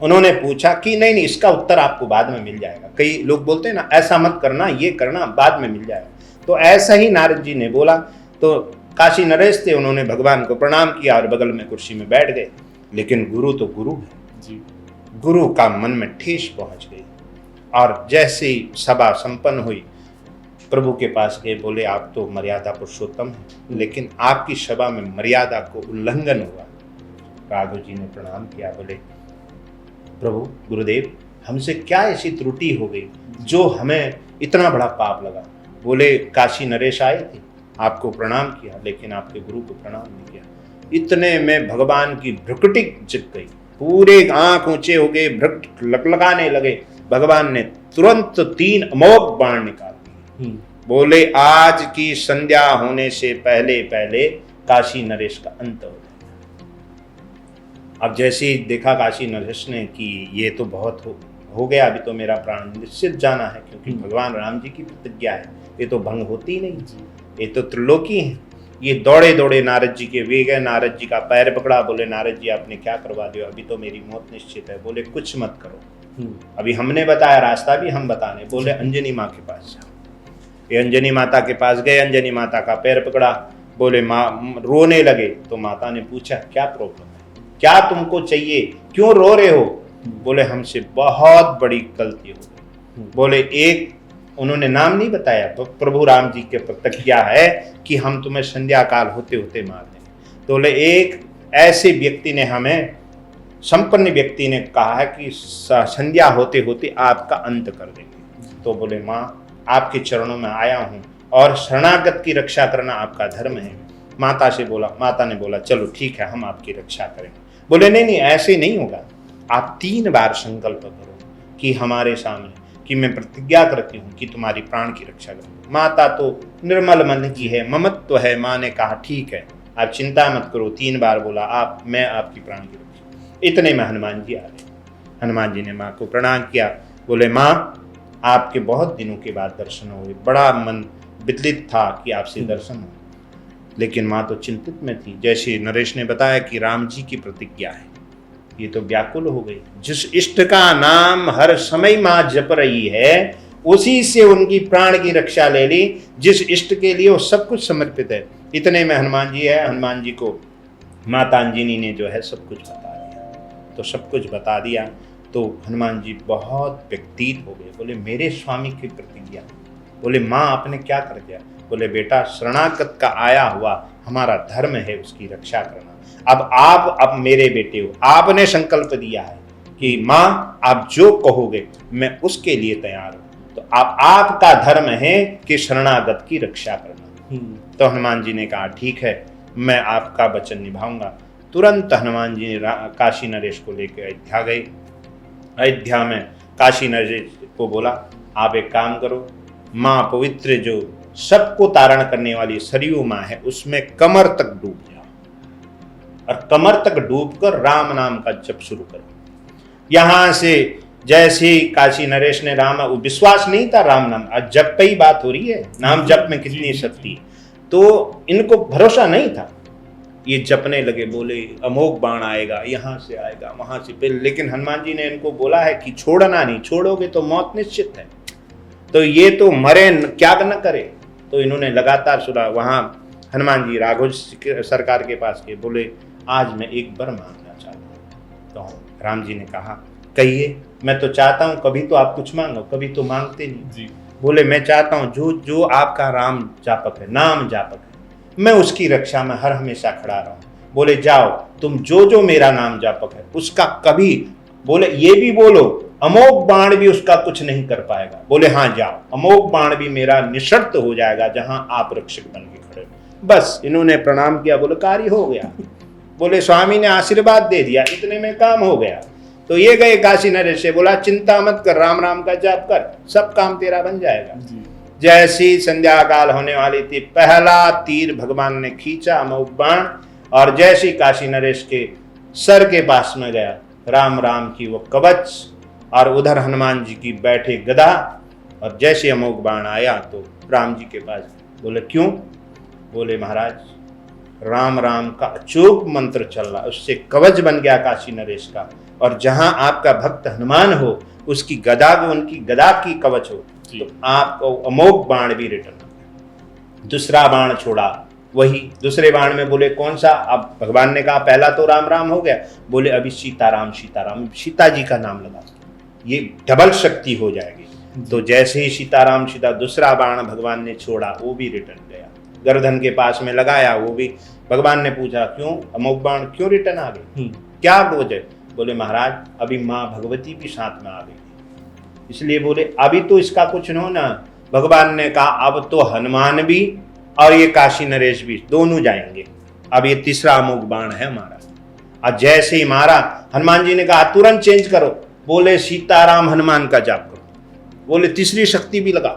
उन्होंने पूछा कि नहीं नहीं, इसका उत्तर आपको बाद में मिल जाएगा। कई लोग बोलते हैं ना, ऐसा मत करना, ये करना, बाद में मिल जाएगा। तो ऐसा ही नारद जी ने बोला। तो काशी नरेश थे, उन्होंने भगवान को प्रणाम किया और बगल में कुर्सी में बैठ गए। लेकिन गुरु तो गुरु है जी। गुरु का मन में ठेस पहुंच गई और जैसे ही सभा संपन्न हुई, प्रभु के पास गए, बोले आप तो मर्यादा पुरुषोत्तम हैं, लेकिन आपकी सभा में मर्यादा को उल्लंघन हुआ। राघव जी ने प्रणाम किया, बोले प्रभु गुरुदेव, हमसे क्या ऐसी त्रुटि हो गई जो हमें इतना बड़ा पाप लगा? बोले काशी नरेश आए थे, आपको प्रणाम किया, लेकिन आपके गुरु को प्रणाम नहीं किया। इतने में भगवान की भ्रुकुटी झुक गई, पूरे आंख ऊंचे हो गए, भ्रुकुट लकलकाने लगे। भगवान ने तुरंत 3 अमोघ बाण निकाल दिए। बोले आज की संध्या होने से पहले पहले काशी नरेश का अंत हो जाएगा। अब जैसे ही देखा काशी नरेश ने कि ये तो बहुत हो गया, अभी तो मेरा प्राण निश्चित जाना है, क्योंकि भगवान राम जी की प्रतिज्ञा है, ये तो भंग होती ही नहीं, ये तो त्रिलोकी है। ये दौड़े दौड़े नारद जी के वे गए, नारद जी का पैर पकड़ा, बोले नारद जी आपने क्या करवा दिया, अभी तो मेरी मौत निश्चित है। बोले कुछ मत करो, अभी हमने बताया, रास्ता भी हम बताने। बोले अंजनी माँ के पास जाओ। ये अंजनी माता के पास गए, अंजनी माता का पैर पकड़ा, बोले माँ, रोने लगे। तो माता ने पूछा क्या प्रॉब्लम है, क्या तुमको चाहिए, क्यों रो रहे हो? बोले हमसे बहुत बड़ी गलती हो गई। बोले एक, उन्होंने नाम नहीं बताया, प्रभु राम जी के प्रतिज्ञा है कि हम तुम्हें संध्या काल होते होते मार देंगे। तो बोले एक ऐसे व्यक्ति ने, हमें संपन्न व्यक्ति ने कहा है कि संध्या होते होते आपका अंत कर देंगे। तो बोले माँ, आपके चरणों में आया हूँ और शरणागत की रक्षा करना आपका धर्म है। माता ने बोला चलो ठीक है, हम आपकी रक्षा करेंगे। बोले नहीं नहीं, ऐसे नहीं होगा, आप 3 बार संकल्प करो कि हमारे सामने, कि मैं प्रतिज्ञा करती हूँ कि तुम्हारी प्राण की रक्षा करूँगी। माता तो निर्मल मन की है, ममत्व है। माँ ने कहा ठीक है, आप चिंता मत करो। 3 बार बोला मैं आपकी प्राण की रक्षा। इतने में हनुमान जी आ गए। हनुमान जी ने माँ को प्रणाम किया, बोले माँ आपके बहुत दिनों के बाद दर्शन हुए, बड़ा मन विचलित था कि आपसे दर्शन हो। लेकिन माँ तो चिंतित में थी। जैसे नरेश ने बताया कि राम जी की प्रतिज्ञा है, ये तो व्याकुल हो गई। जिस इष्ट का नाम हर समय माँ जप रही है, उसी से उनकी प्राण की रक्षा ले ली। जिस इष्ट के लिए वो सब कुछ समर्पित है। इतने में हनुमान जी है, हनुमान जी को माता अंजनी ने जो है सब कुछ बता दिया। तो सब कुछ बता दिया तो हनुमान जी बहुत व्यतीत हो गए। बोले मेरे स्वामी की प्रतिज्ञा। बोले माँ आपने क्या कर दिया? बोले बेटा, शरणागत का आया हुआ हमारा धर्म है उसकी रक्षा करना। अब मेरे बेटे हो, आपने संकल्प दिया है कि माँ आप जो कहोगे मैं उसके लिए तैयार हूँ। तो आपका धर्म है कि शरणागत की रक्षा करना। तो हनुमान जी ने कहा ठीक है, मैं आपका वचन निभाऊंगा। तुरंत हनुमान जी ने काशी नरेश को लेकर अयोध्या गए। अयोध्या में काशी नरेश को बोला आप एक काम करो, माँ पवित्र जो सबको तारण करने वाली सरयू माँ है, उसमें कमर तक डूब जाओ और कमर तक डूबकर राम नाम का जप शुरू करो। यहां से जैसे ही काशी नरेश ने राम, विश्वास नहीं था राम नाम, आज जप पे ही बात हो रही है, नाम जप में कितनी शक्ति है, तो इनको भरोसा नहीं था। ये जपने लगे, बोले अमोघ बाण आएगा, यहाँ से आएगा, वहां से पे। लेकिन हनुमान जी ने इनको बोला है कि छोड़ना नहीं, छोड़ोगे तो मौत निश्चित है, तो ये तो मरे क्या न करे। तो इन्होंने लगातार सुना। वहां हनुमान जी राघव सरकार के पास गए, बोले आज मैं एक वर मांगना चाहता हूँ। तो राम जी ने कहा कहिए। मैं तो चाहता हूँ कभी तो आप कुछ मांगो, कभी तो मांगते नहीं जी। बोले मैं चाहता हूँ जो आपका राम जापक है, नाम जापक है, मैं उसकी रक्षा में हर हमेशा खड़ा रहूं। बोले जाओ तुम जो मेरा नाम जापक है उसका कभी, बोले ये भी बोलो अमोघ बाण भी उसका कुछ नहीं कर पाएगा। बोले हाँ जाओ, अमोघ बाण भी मेरा निशर्त हो जाएगा जहां आप रक्षक बन के खड़े। बस इन्होंने प्रणाम किया, बोले कार्य हो गया। बोले स्वामी ने आशीर्वाद दे दिया, इतने में काम हो गया। तो ये गए काशी नरेश से, बोला चिंता मत कर, राम राम का जाप कर, सब काम तेरा बन जाएगा। जैसी संध्या काल होने वाली थी, पहला तीर भगवान ने खींचा अमोघ बाण, और जैसी काशी नरेश के सर के पास में गया, राम राम की वो कवच और उधर हनुमान जी की बैठे गदा, और जैसे अमोघ बाण आया तो राम जी के पास। बोले क्यों? बोले महाराज राम राम का अचूक मंत्र चल रहा, उससे कवच बन गया काशी नरेश का, और जहां आपका भक्त हनुमान हो उसकी गदा को, उनकी गदा की कवच हो, तो आपको अमोघ बाण भी रिटर्न हो गया। दूसरा बाण छोड़ा, वही दूसरे बाण में बोले कौन सा? अब भगवान ने कहा पहला तो राम राम हो गया, बोले अभी सीताराम सीताराम, सीता जी का नाम लगा, ये डबल शक्ति हो जाएगी। तो जैसे ही सीताराम सीता, दूसरा बाण भगवान ने छोड़ा, वो भी रिटर्न गया, गर्दन के पास में लगाया, वो भी। भगवान ने पूछा क्यों अमोघ बाण क्यों रिटर्न आ गए, क्या वजह? बोले महाराज अभी माँ भगवती भी साथ में आ गई, इसलिए बोले अभी तो इसका कुछ न हो ना। भगवान ने कहा अब तो हनुमान भी और ये काशी नरेश भी दोनों जाएंगे, अब ये तीसरा अमोघ बाण है हमारा। और जैसे ही मारा, हनुमान जी ने कहा तुरंत चेंज करो, बोले सीताराम हनुमान का जाप करो, बोले तीसरी शक्ति भी लगा।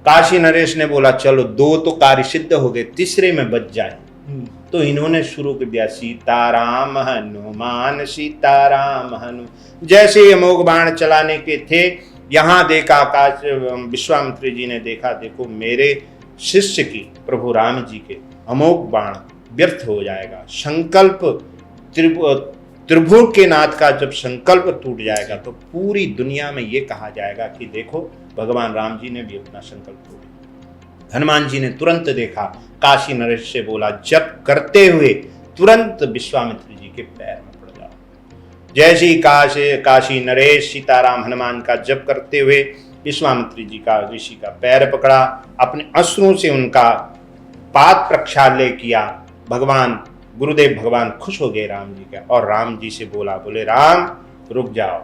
काशी नरेश ने बोला चलो दो तो कार्य सिद्ध हो गए, तीसरे में बच जाए। तो इन्होंने शुरू कर दिया सीताराम हनुमान सीताराम हनुमान। जैसे अमोघ बाण चलाने के थे, यहां देखा विश्वामित्र जी ने देखा, देखो मेरे शिष्य की, प्रभु राम जी के अमोघ बाण व्यर्थ हो जाएगा। संकल्प त्रिभुवन के नाथ का जब संकल्प टूट जाएगा तो पूरी दुनिया में ये कहा जाएगा कि देखो भगवान राम जी ने भी अपना संकल्प तोड़ा। हनुमान जी ने तुरंत देखा, काशी नरेश से बोला जप करते हुए तुरंत विश्वामित्र जी के पैर में पड़ जाओ। जैसे ही काशी नरेश सीताराम हनुमान का जप करते हुए विश्वामित्र जी का, ऋषि का पैर पकड़ा, अपने अश्रुओं से उनका पाद प्रक्षाल्य किया। भगवान गुरुदेव भगवान खुश हो गए राम जी का, और राम जी से बोला, बोले राम रुक जाओ,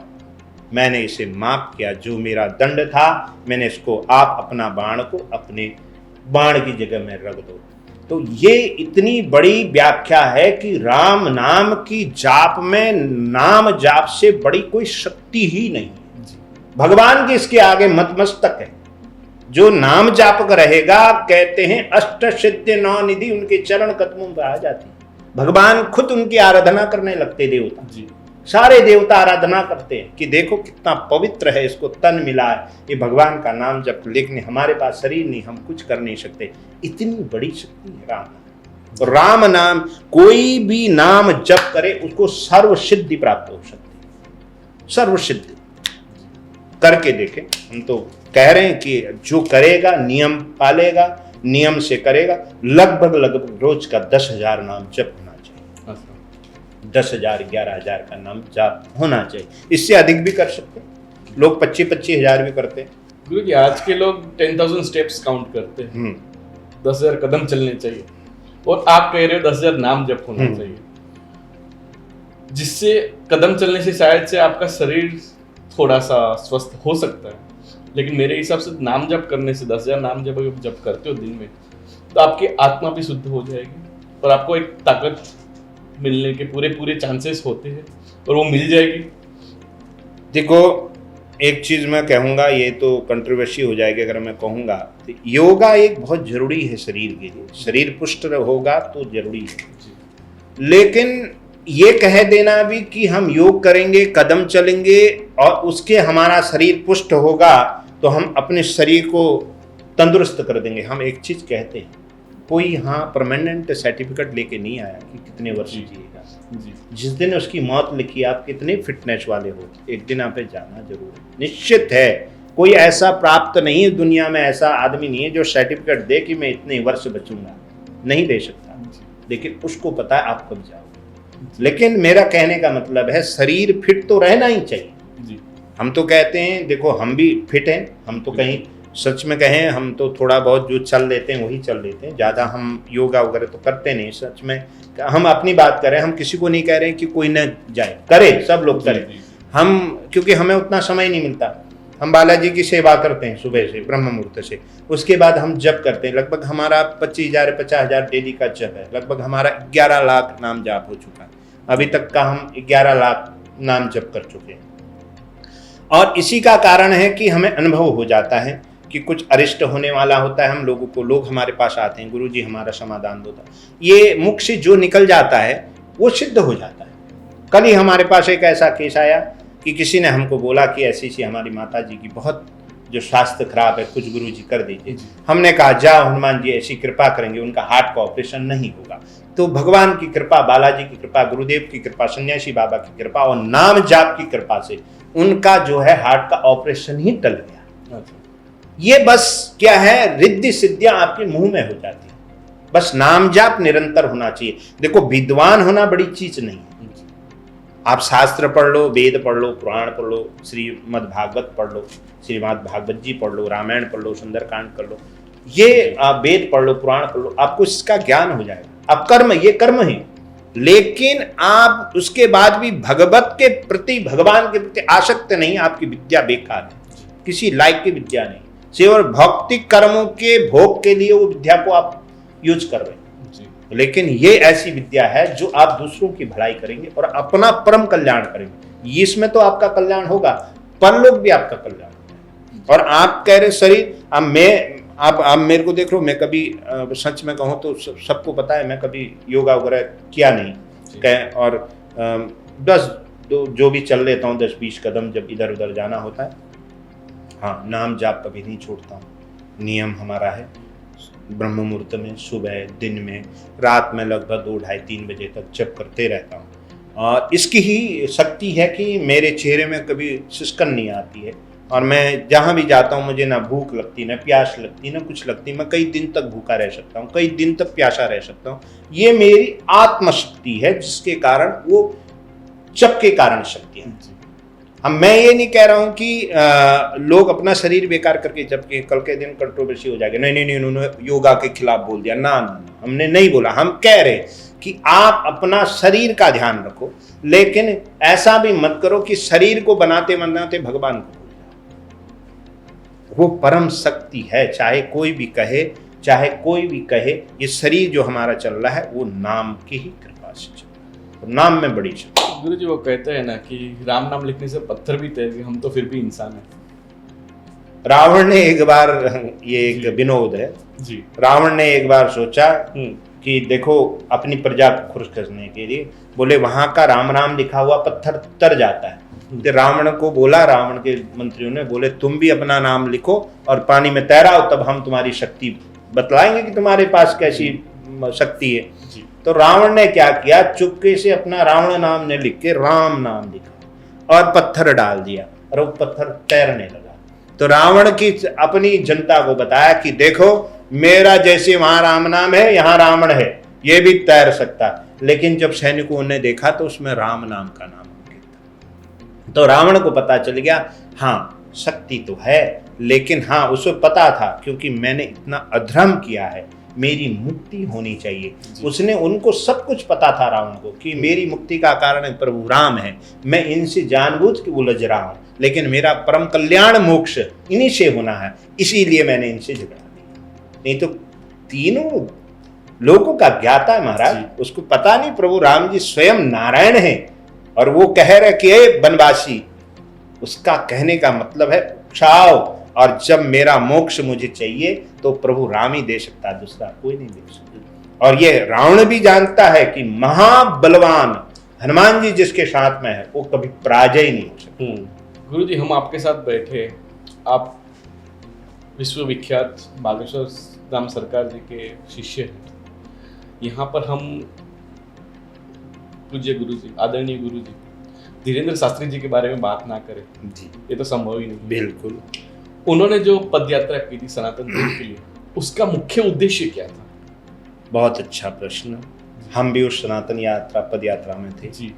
मैंने इसे माफ किया, जो मेरा दंड था मैंने इसको, आप अपना बाण को अपने बाण की जगह में रख दो। तो ये इतनी बड़ी व्याख्या है कि राम नाम की जाप में, नाम जाप से बड़ी कोई शक्ति ही नहीं है। भगवान के इसके आगे मतमस्तक है। जो नाम जापक रहेगा, कहते हैं अष्ट सिद्धि नौ निधि उनके चरण कदमों में आ जाती, भगवान खुद उनकी आराधना करने लगते। देवता जी, सारे देवता आराधना करते हैं कि देखो कितना पवित्र है, इसको तन मिला है, ये भगवान का नाम जप, लेकिन हमारे पास शरीर नहीं, हम कुछ कर नहीं सकते। इतनी बड़ी शक्ति है राम नाम। तो राम नाम, कोई भी नाम जप करे उसको सर्व सिद्धि प्राप्त हो सकती है, सर्व सिद्धि। करके देखें, हम तो कह रहे हैं कि जो करेगा, नियम पालेगा, नियम से करेगा, लगभग रोज का 10,000 नाम जप होना चाहिए। 10,000 11,000 का नाम जाप होना चाहिए। इससे अधिक भी कर सकते हैं लोग, 25-25 हजार भी करते हैं। गुरु जी, आज के लोग 10,000 स्टेप्स काउंट करते हैं, 10,000 कदम चलने चाहिए, और आप कह रहे हो 10,000 नाम जप होना चाहिए, जिससे कदम चलने से शायद से आपका शरीर थोड़ा सा स्वस्थ हो सकता है। लेकिन मेरे हिसाब से नाम जप करने से, 10,000 नाम जप करते हो दिन में, तो आपकी आत्मा भी शुद्ध हो जाएगी और आपको एक ताकत मिलने के पूरे चांसेस होते हैं, और वो मिल जाएगी। देखो एक चीज मैं कहूँगा, ये तो कंट्रोवर्सी हो जाएगी अगर मैं कहूँगा, तो योगा एक बहुत जरूरी है शरीर के लिए। शरीर पुष्ट होगा तो जरूरी है, लेकिन ये कह देना भी कि हम योग करेंगे, कदम चलेंगे और उसके हमारा शरीर पुष्ट होगा तो हम अपने शरीर को तंदुरुस्त कर देंगे, हम एक चीज कहते हैं। कोई यहाँ परमानेंट सर्टिफिकेट लेके नहीं आया कि कितने वर्ष जिएगा। जिस दिन उसकी मौत लिखी, आप कितने फिटनेस वाले हो, एक दिन आप जाना जरूर है, निश्चित है। कोई ऐसा प्राप्त नहीं है दुनिया में, ऐसा आदमी नहीं है जो सर्टिफिकेट दे कि मैं इतने वर्ष बचूंगा, नहीं दे सकता, लेकिन उसको पता है आप कब जाओ। लेकिन मेरा कहने का मतलब है शरीर फिट तो रहना ही चाहिए जी। हम तो कहते हैं, देखो हम भी फिट हैं, हम तो कहीं सच में कहें, हम तो थोड़ा बहुत जो चल लेते हैं वही चल लेते हैं, ज़्यादा हम योगा वगैरह तो करते नहीं। सच में हम अपनी बात करें, हम किसी को नहीं कह रहे हैं कि कोई न जाए, करे, सब लोग करें। हम, क्योंकि हमें उतना समय नहीं मिलता, हम बालाजी की सेवा करते हैं सुबह से ब्रह्म मुहूर्त से, उसके बाद हम जप करते हैं। लगभग हमारा 25,000-50,000 डेली का जप है, लगभग हमारा 11 लाख नाम जाप हो चुका है। अभी तक का हम 11 लाख नाम जप कर चुके हैं, और इसी का कारण है कि हमें अनुभव हो जाता है कि कुछ अरिष्ट होने वाला होता है हम लोगों को, लोग हमारे पास आते हैं, गुरु जी हमारा समाधान दो, ये मुख से जो निकल जाता है वो सिद्ध हो जाता है। कल ही हमारे पास एक ऐसा केस आया कि किसी ने हमको बोला कि ऐसी सी हमारी माता जी की बहुत जो स्वास्थ्य खराब है, कुछ गुरु जी कर दीजिए। हमने कहा जाओ, हनुमान जी ऐसी कृपा करेंगे, उनका हार्ट का ऑपरेशन नहीं होगा। तो भगवान की कृपा, बालाजी की कृपा, गुरुदेव की कृपा, सन्यासी बाबा की कृपा और नाम जाप की कृपा से उनका जो है हार्ट का ऑपरेशन ही टल गया। ये बस क्या है, रिद्धि सिद्धियां आपके मुंह में हो जाती है, बस नाम जाप निरंतर होना चाहिए। देखो विद्वान होना बड़ी चीज नहीं है, आप शास्त्र पढ़ लो, वेद पढ़ लो, पुराण पढ़ लो, श्रीमद् भागवत पढ़ लो, श्रीमद् भागवत जी पढ़ लो, रामायण पढ़ लो, सुंदरकांड पढ़ लो, ये आप वेद पढ़ लो, पुराण पढ़ लो, आपको इसका ज्ञान हो जाएगा। अब कर्म, ये कर्म है, लेकिन आप उसके बाद भी भगवत के प्रति, भगवान के प्रति आसक्त नहीं, आपकी विद्या बेकार है, किसी लायक की विद्या नहीं। केवल भौतिक कर्मों के भोग के लिए वो विद्या को आप यूज कर रहे हैं, लेकिन ये ऐसी विद्या है जो आप दूसरों की भलाई करेंगे और अपना परम कल्याण करेंगे। इसमें तो आपका कल्याण होगा, परलोक भी आपका कल्याण होगा। और आप कह रहे शरीर, अब मैं, आप मेरे को देख लो, मैं कभी सच में कहूँ तो सबको पता है मैं कभी योगा वगैरह किया नहीं, और 10 जो भी चल लेता हूँ 10-20 कदम जब इधर उधर जाना होता है। हाँ, नाम जाप कभी नहीं छोड़ता हूँ, नियम हमारा है ब्रह्म मुहूर्त में, सुबह, दिन में, रात में लगभग 2-2:30-3 बजे तक जप करते रहता हूँ। और इसकी ही शक्ति है कि मेरे चेहरे में कभी सिसकन नहीं आती है, और मैं जहाँ भी जाता हूँ मुझे ना भूख लगती, ना प्यास लगती, ना कुछ लगती, मैं कई दिन तक भूखा रह सकता हूँ, कई दिन तक प्यासा रह सकता हूँ। ये मेरी आत्मशक्ति है, जिसके कारण वो जप के कारण शक्ति है। अब मैं ये नहीं कह रहा हूं कि लोग अपना शरीर बेकार करके, जबकि कल के दिन कंट्रोवर्सी हो जाएगी, नहीं उन्होंने योगा के खिलाफ बोल दिया, ना, हमने नहीं बोला। हम कह रहे कि आप अपना शरीर का ध्यान रखो, लेकिन ऐसा भी मत करो कि शरीर को बनाते बनाते भगवान को भूल जाओ। वो परम शक्ति है, चाहे कोई भी कहे, चाहे कोई भी कहे, ये शरीर जो हमारा चल रहा है वो नाम की ही कृपा से चल रहा है, नाम में बड़ी शक्ति। गुरु जी वो कहते हैं ना कि राम नाम लिखने से पत्थर भी तैर गए, हम तो फिर भी इंसान हैं। रावण ने एक बार, ये एक विनोद है जी, रावण ने एक बार सोचा कि देखो अपनी प्रजा को खुश करने के लिए, बोले वहां का राम राम लिखा हुआ पत्थर तर जाता है। तो रावण को बोला, रावण के मंत्रियों ने बोले तुम भी अपना नाम लिखो और पानी में तैराओ, तब हम तुम्हारी शक्ति बतलाएंगे कि तुम्हारे पास कैसी शक्ति है। तो रावण ने क्या किया, चुपके से अपना रावण नाम ने लिख के राम नाम लिखा और पत्थर डाल दिया, और वो पत्थर तैरने लगा। तो रावण की अपनी जनता को बताया कि देखो मेरा जैसे वहां राम नाम है, यहाँ रावण है, ये भी तैर सकता। लेकिन जब सैनिकों ने देखा तो उसमें राम नाम का नाम अंकित था। तो रावण को पता चल गया, हाँ शक्ति तो है, लेकिन हाँ उसे पता था क्योंकि मैंने इतना अधर्म किया है, मेरी मुक्ति होनी चाहिए। उसने, उनको सब कुछ पता था रावण को कि मेरी मुक्ति का कारण प्रभु राम है, मैं इनसे जानबूझ के उलझ रहा हूं, लेकिन मेरा परम कल्याण मोक्ष इन्हीं से होना है, इसीलिए मैंने इनसे झगड़ा दिया। नहीं तो तीनों लोगों का ज्ञाता है महाराज, उसको पता नहीं प्रभु राम जी स्वयं नारायण है, और वो कह रहे कि ए वनवासी, उसका कहने का मतलब है उठाओ, और जब मेरा मोक्ष मुझे चाहिए तो प्रभु राम ही दे सकता है, दूसरा कोई नहीं दे सकता। और ये रावण भी जानता है कि महाबलवान हनुमान जी जिसके साथ में है वो कभी पराजय नहीं हो सकता। गुरु जी हम आपके साथ बैठे, आप विश्वविख्यात बागेश्वर राम सरकार जी के शिष्य हैं, यहाँ पर हम पूज्य गुरु जी, आदरणीय गुरु जी धीरेन्द्र शास्त्री जी के बारे में बात ना करें जी, ये तो संभव ही नहीं। बिल्कुल। उन्होंने जो पद यात्रा की थी सनातन धर्म के लिए, उसका मुख्य उद्देश्य क्या था? बहुत अच्छा प्रश्न। हम भी उस सनातन यात्रा, पद यात्रा में थे जी।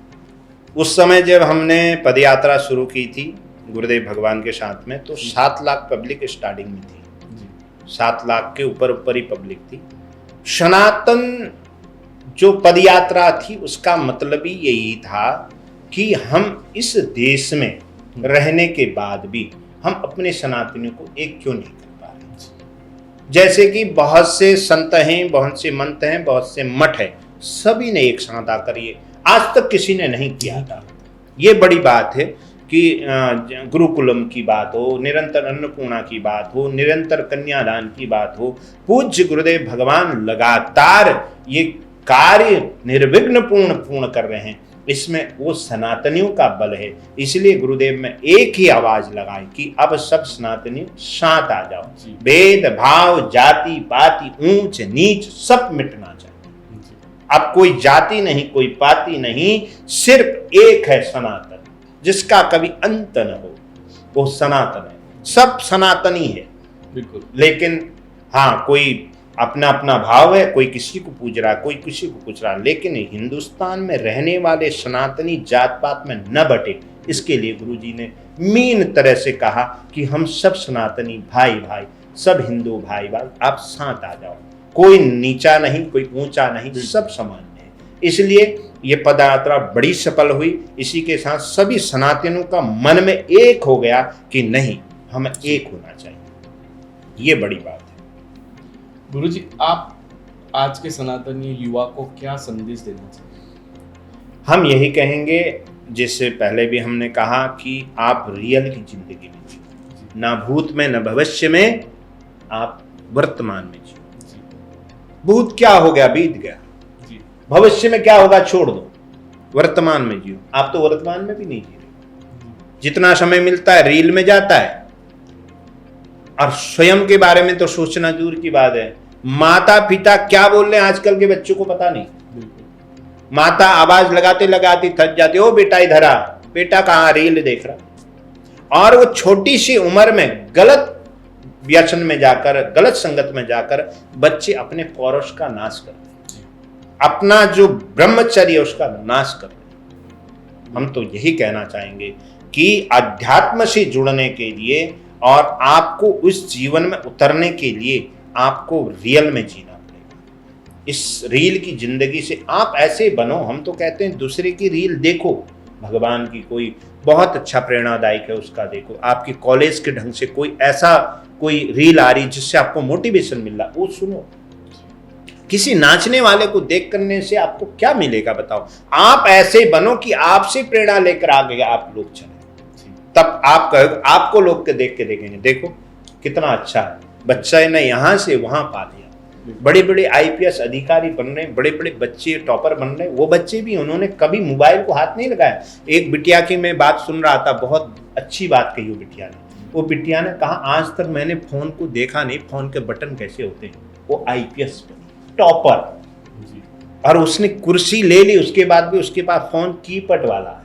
उस समय जब हमने पद यात्रा शुरू की थी गुरुदेव भगवान के साथ में, तो 7 लाख पब्लिक स्टार्टिंग में थी जी। 7 लाख के ऊपर ही पब्लिक थी। सनातन जो पद यात्रा थी उसका मतलब ही यही था कि हम इस देश में रहने के बाद भी हम अपने सनातनियों को एक क्यों नहीं कर पा रहे। जैसे कि बहुत से संत हैं, बहुत से मंत हैं, बहुत से मठ हैं, सभी ने एक साथ आकर ये आज तक किसी ने नहीं किया था। ये बड़ी बात है कि गुरुकुलम की बात हो, निरंतर अन्नपूर्णा की बात हो, निरंतर कन्यादान की बात हो, पूज्य गुरुदेव भगवान लगातार ये कार्य निर्विघ्न पूर्ण कर रहे हैं। इसमें वो सनातनियों का बल है। इसलिए गुरुदेव में एक ही आवाज लगाई कि अब सब सनातनी शांत आ जाओ, भेद भाव जाति पाति ऊंच नीच सब मिटना चाहिए। अब कोई जाति नहीं, कोई पाति नहीं, सिर्फ एक है सनातन, जिसका कभी अंत न हो, वो सनातन है। सब सनातनी है बिल्कुल। लेकिन हाँ, कोई अपना अपना भाव है, कोई किसी को पूज रहा है, कोई किसी को पूछ रहा है, लेकिन हिंदुस्तान में रहने वाले सनातनी जात पात में न बटे, इसके लिए गुरुजी ने मीन तरह से कहा कि हम सब सनातनी भाई भाई, सब हिंदू भाई भाई, आप साथ आ जाओ, कोई नीचा नहीं, कोई ऊंचा नहीं, सब समान है। इसलिए ये पदयात्रा बड़ी सफल हुई। इसी के साथ सभी सनातनियों का मन में एक हो गया कि नहीं, हमें एक होना चाहिए। ये बड़ी बात है। गुरुजी, आप आज के सनातनी युवा को क्या संदेश देना चाहिए? हम यही कहेंगे, जिससे पहले भी हमने कहा कि आप रियल की जिंदगी में जियो, ना भूत में न भविष्य में, आप वर्तमान में जियो। भूत क्या हो गया, बीत गया, भविष्य में क्या होगा छोड़ दो, वर्तमान में जियो। आप तो वर्तमान में भी नहीं जी रहे। जितना समय मिलता है रील में जाता है, और स्वयं के बारे में तो सोचना दूर की बात है। माता पिता क्या बोल रहे हैं आजकल के बच्चों को पता नहीं। माता आवाज लगाते लगाते थक जाती, ओ बेटा इधर आ, बेटा कहाँ, रील देख रहा। और वो छोटी सी उम्र में गलत व्यसन में जाकर, गलत संगत में जाकर बच्चे अपने पौरुष का नाश करते हैं, अपना जो ब्रह्मचर्य उसका नाश करते हैं। हम तो यही कहना चाहेंगे कि अध्यात्म से जुड़ने के लिए और आपको उस जीवन में उतरने के लिए आपको रियल में जीना पड़ेगा। इस रील की जिंदगी से आप ऐसे बनो, हम तो कहते हैं दूसरे की रील देखो, भगवान की कोई बहुत अच्छा प्रेरणादायक है उसका देखो, आपकी कॉलेज के ढंग से कोई रील आ रही जिससे आपको मोटिवेशन मिल रहा, वो सुनो। किसी नाचने वाले को देख करने से आपको क्या मिलेगा बताओ। आप ऐसे बनो कि आपसे प्रेरणा लेकर आगे आप लोग चले, तब आप कहोगे, आपको लोग के देख के देखेंगे, देखो कितना अच्छा है बच्चा ने यहाँ से वहां पा लिया। बड़े बड़े आईपीएस अधिकारी बन रहे हैं, बड़े बड़े बच्चे टॉपर बन रहे हैं। वो बच्चे भी, उन्होंने कभी मोबाइल को हाथ नहीं लगाया। एक बिटिया की मैं बात सुन रहा था, बहुत अच्छी बात कही वो बिटिया ने। वो बिटिया ने कहा, आज तक मैंने फोन को देखा नहीं, फोन के बटन कैसे होते हैं। वो आईपीएस बनी, टॉपर, और उसने कुर्सी ले ली, उसके बाद भी उसके पास फोन कीपैड वाला है,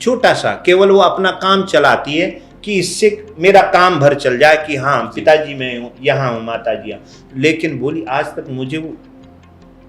छोटा सा, केवल वो अपना काम चलाती है कि इससे मेरा काम भर चल जाए कि हाँ पिताजी मैं यहाँ हूँ, माता जी यहाँ। लेकिन बोली आज तक मुझे वो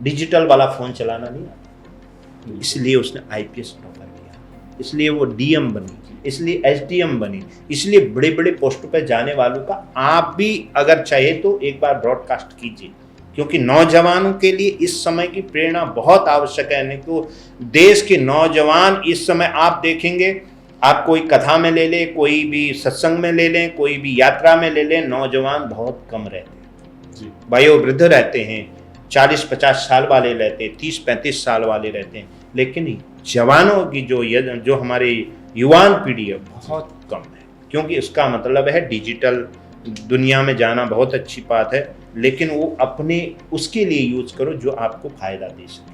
डिजिटल वाला फोन चलाना नहीं आता। इसलिए उसने आईपीएस टॉपर किया, इसलिए वो डीएम बनी, इसलिए एसडीएम बनी, इसलिए बड़े बड़े पोस्ट पर जाने वालों का आप भी अगर चाहे तो एक बार ब्रॉडकास्ट कीजिए, क्योंकि नौजवानों के लिए इस समय की प्रेरणा बहुत आवश्यक है। नहीं तो देश के नौजवान इस समय आप देखेंगे, आप कोई कथा में ले लें, कोई भी सत्संग में ले लें, कोई भी यात्रा में ले लें, नौजवान बहुत कम रहते हैं, वयोवृद्ध रहते हैं, 40-50 साल वाले रहते हैं, 30-35 साल वाले रहते हैं। लेकिन जवानों की जो हमारे युवान पीढ़ी है बहुत कम है, क्योंकि इसका मतलब है डिजिटल दुनिया में जाना बहुत अच्छी बात है, लेकिन वो अपने उसके लिए यूज करो जो आपको फायदा दे सके।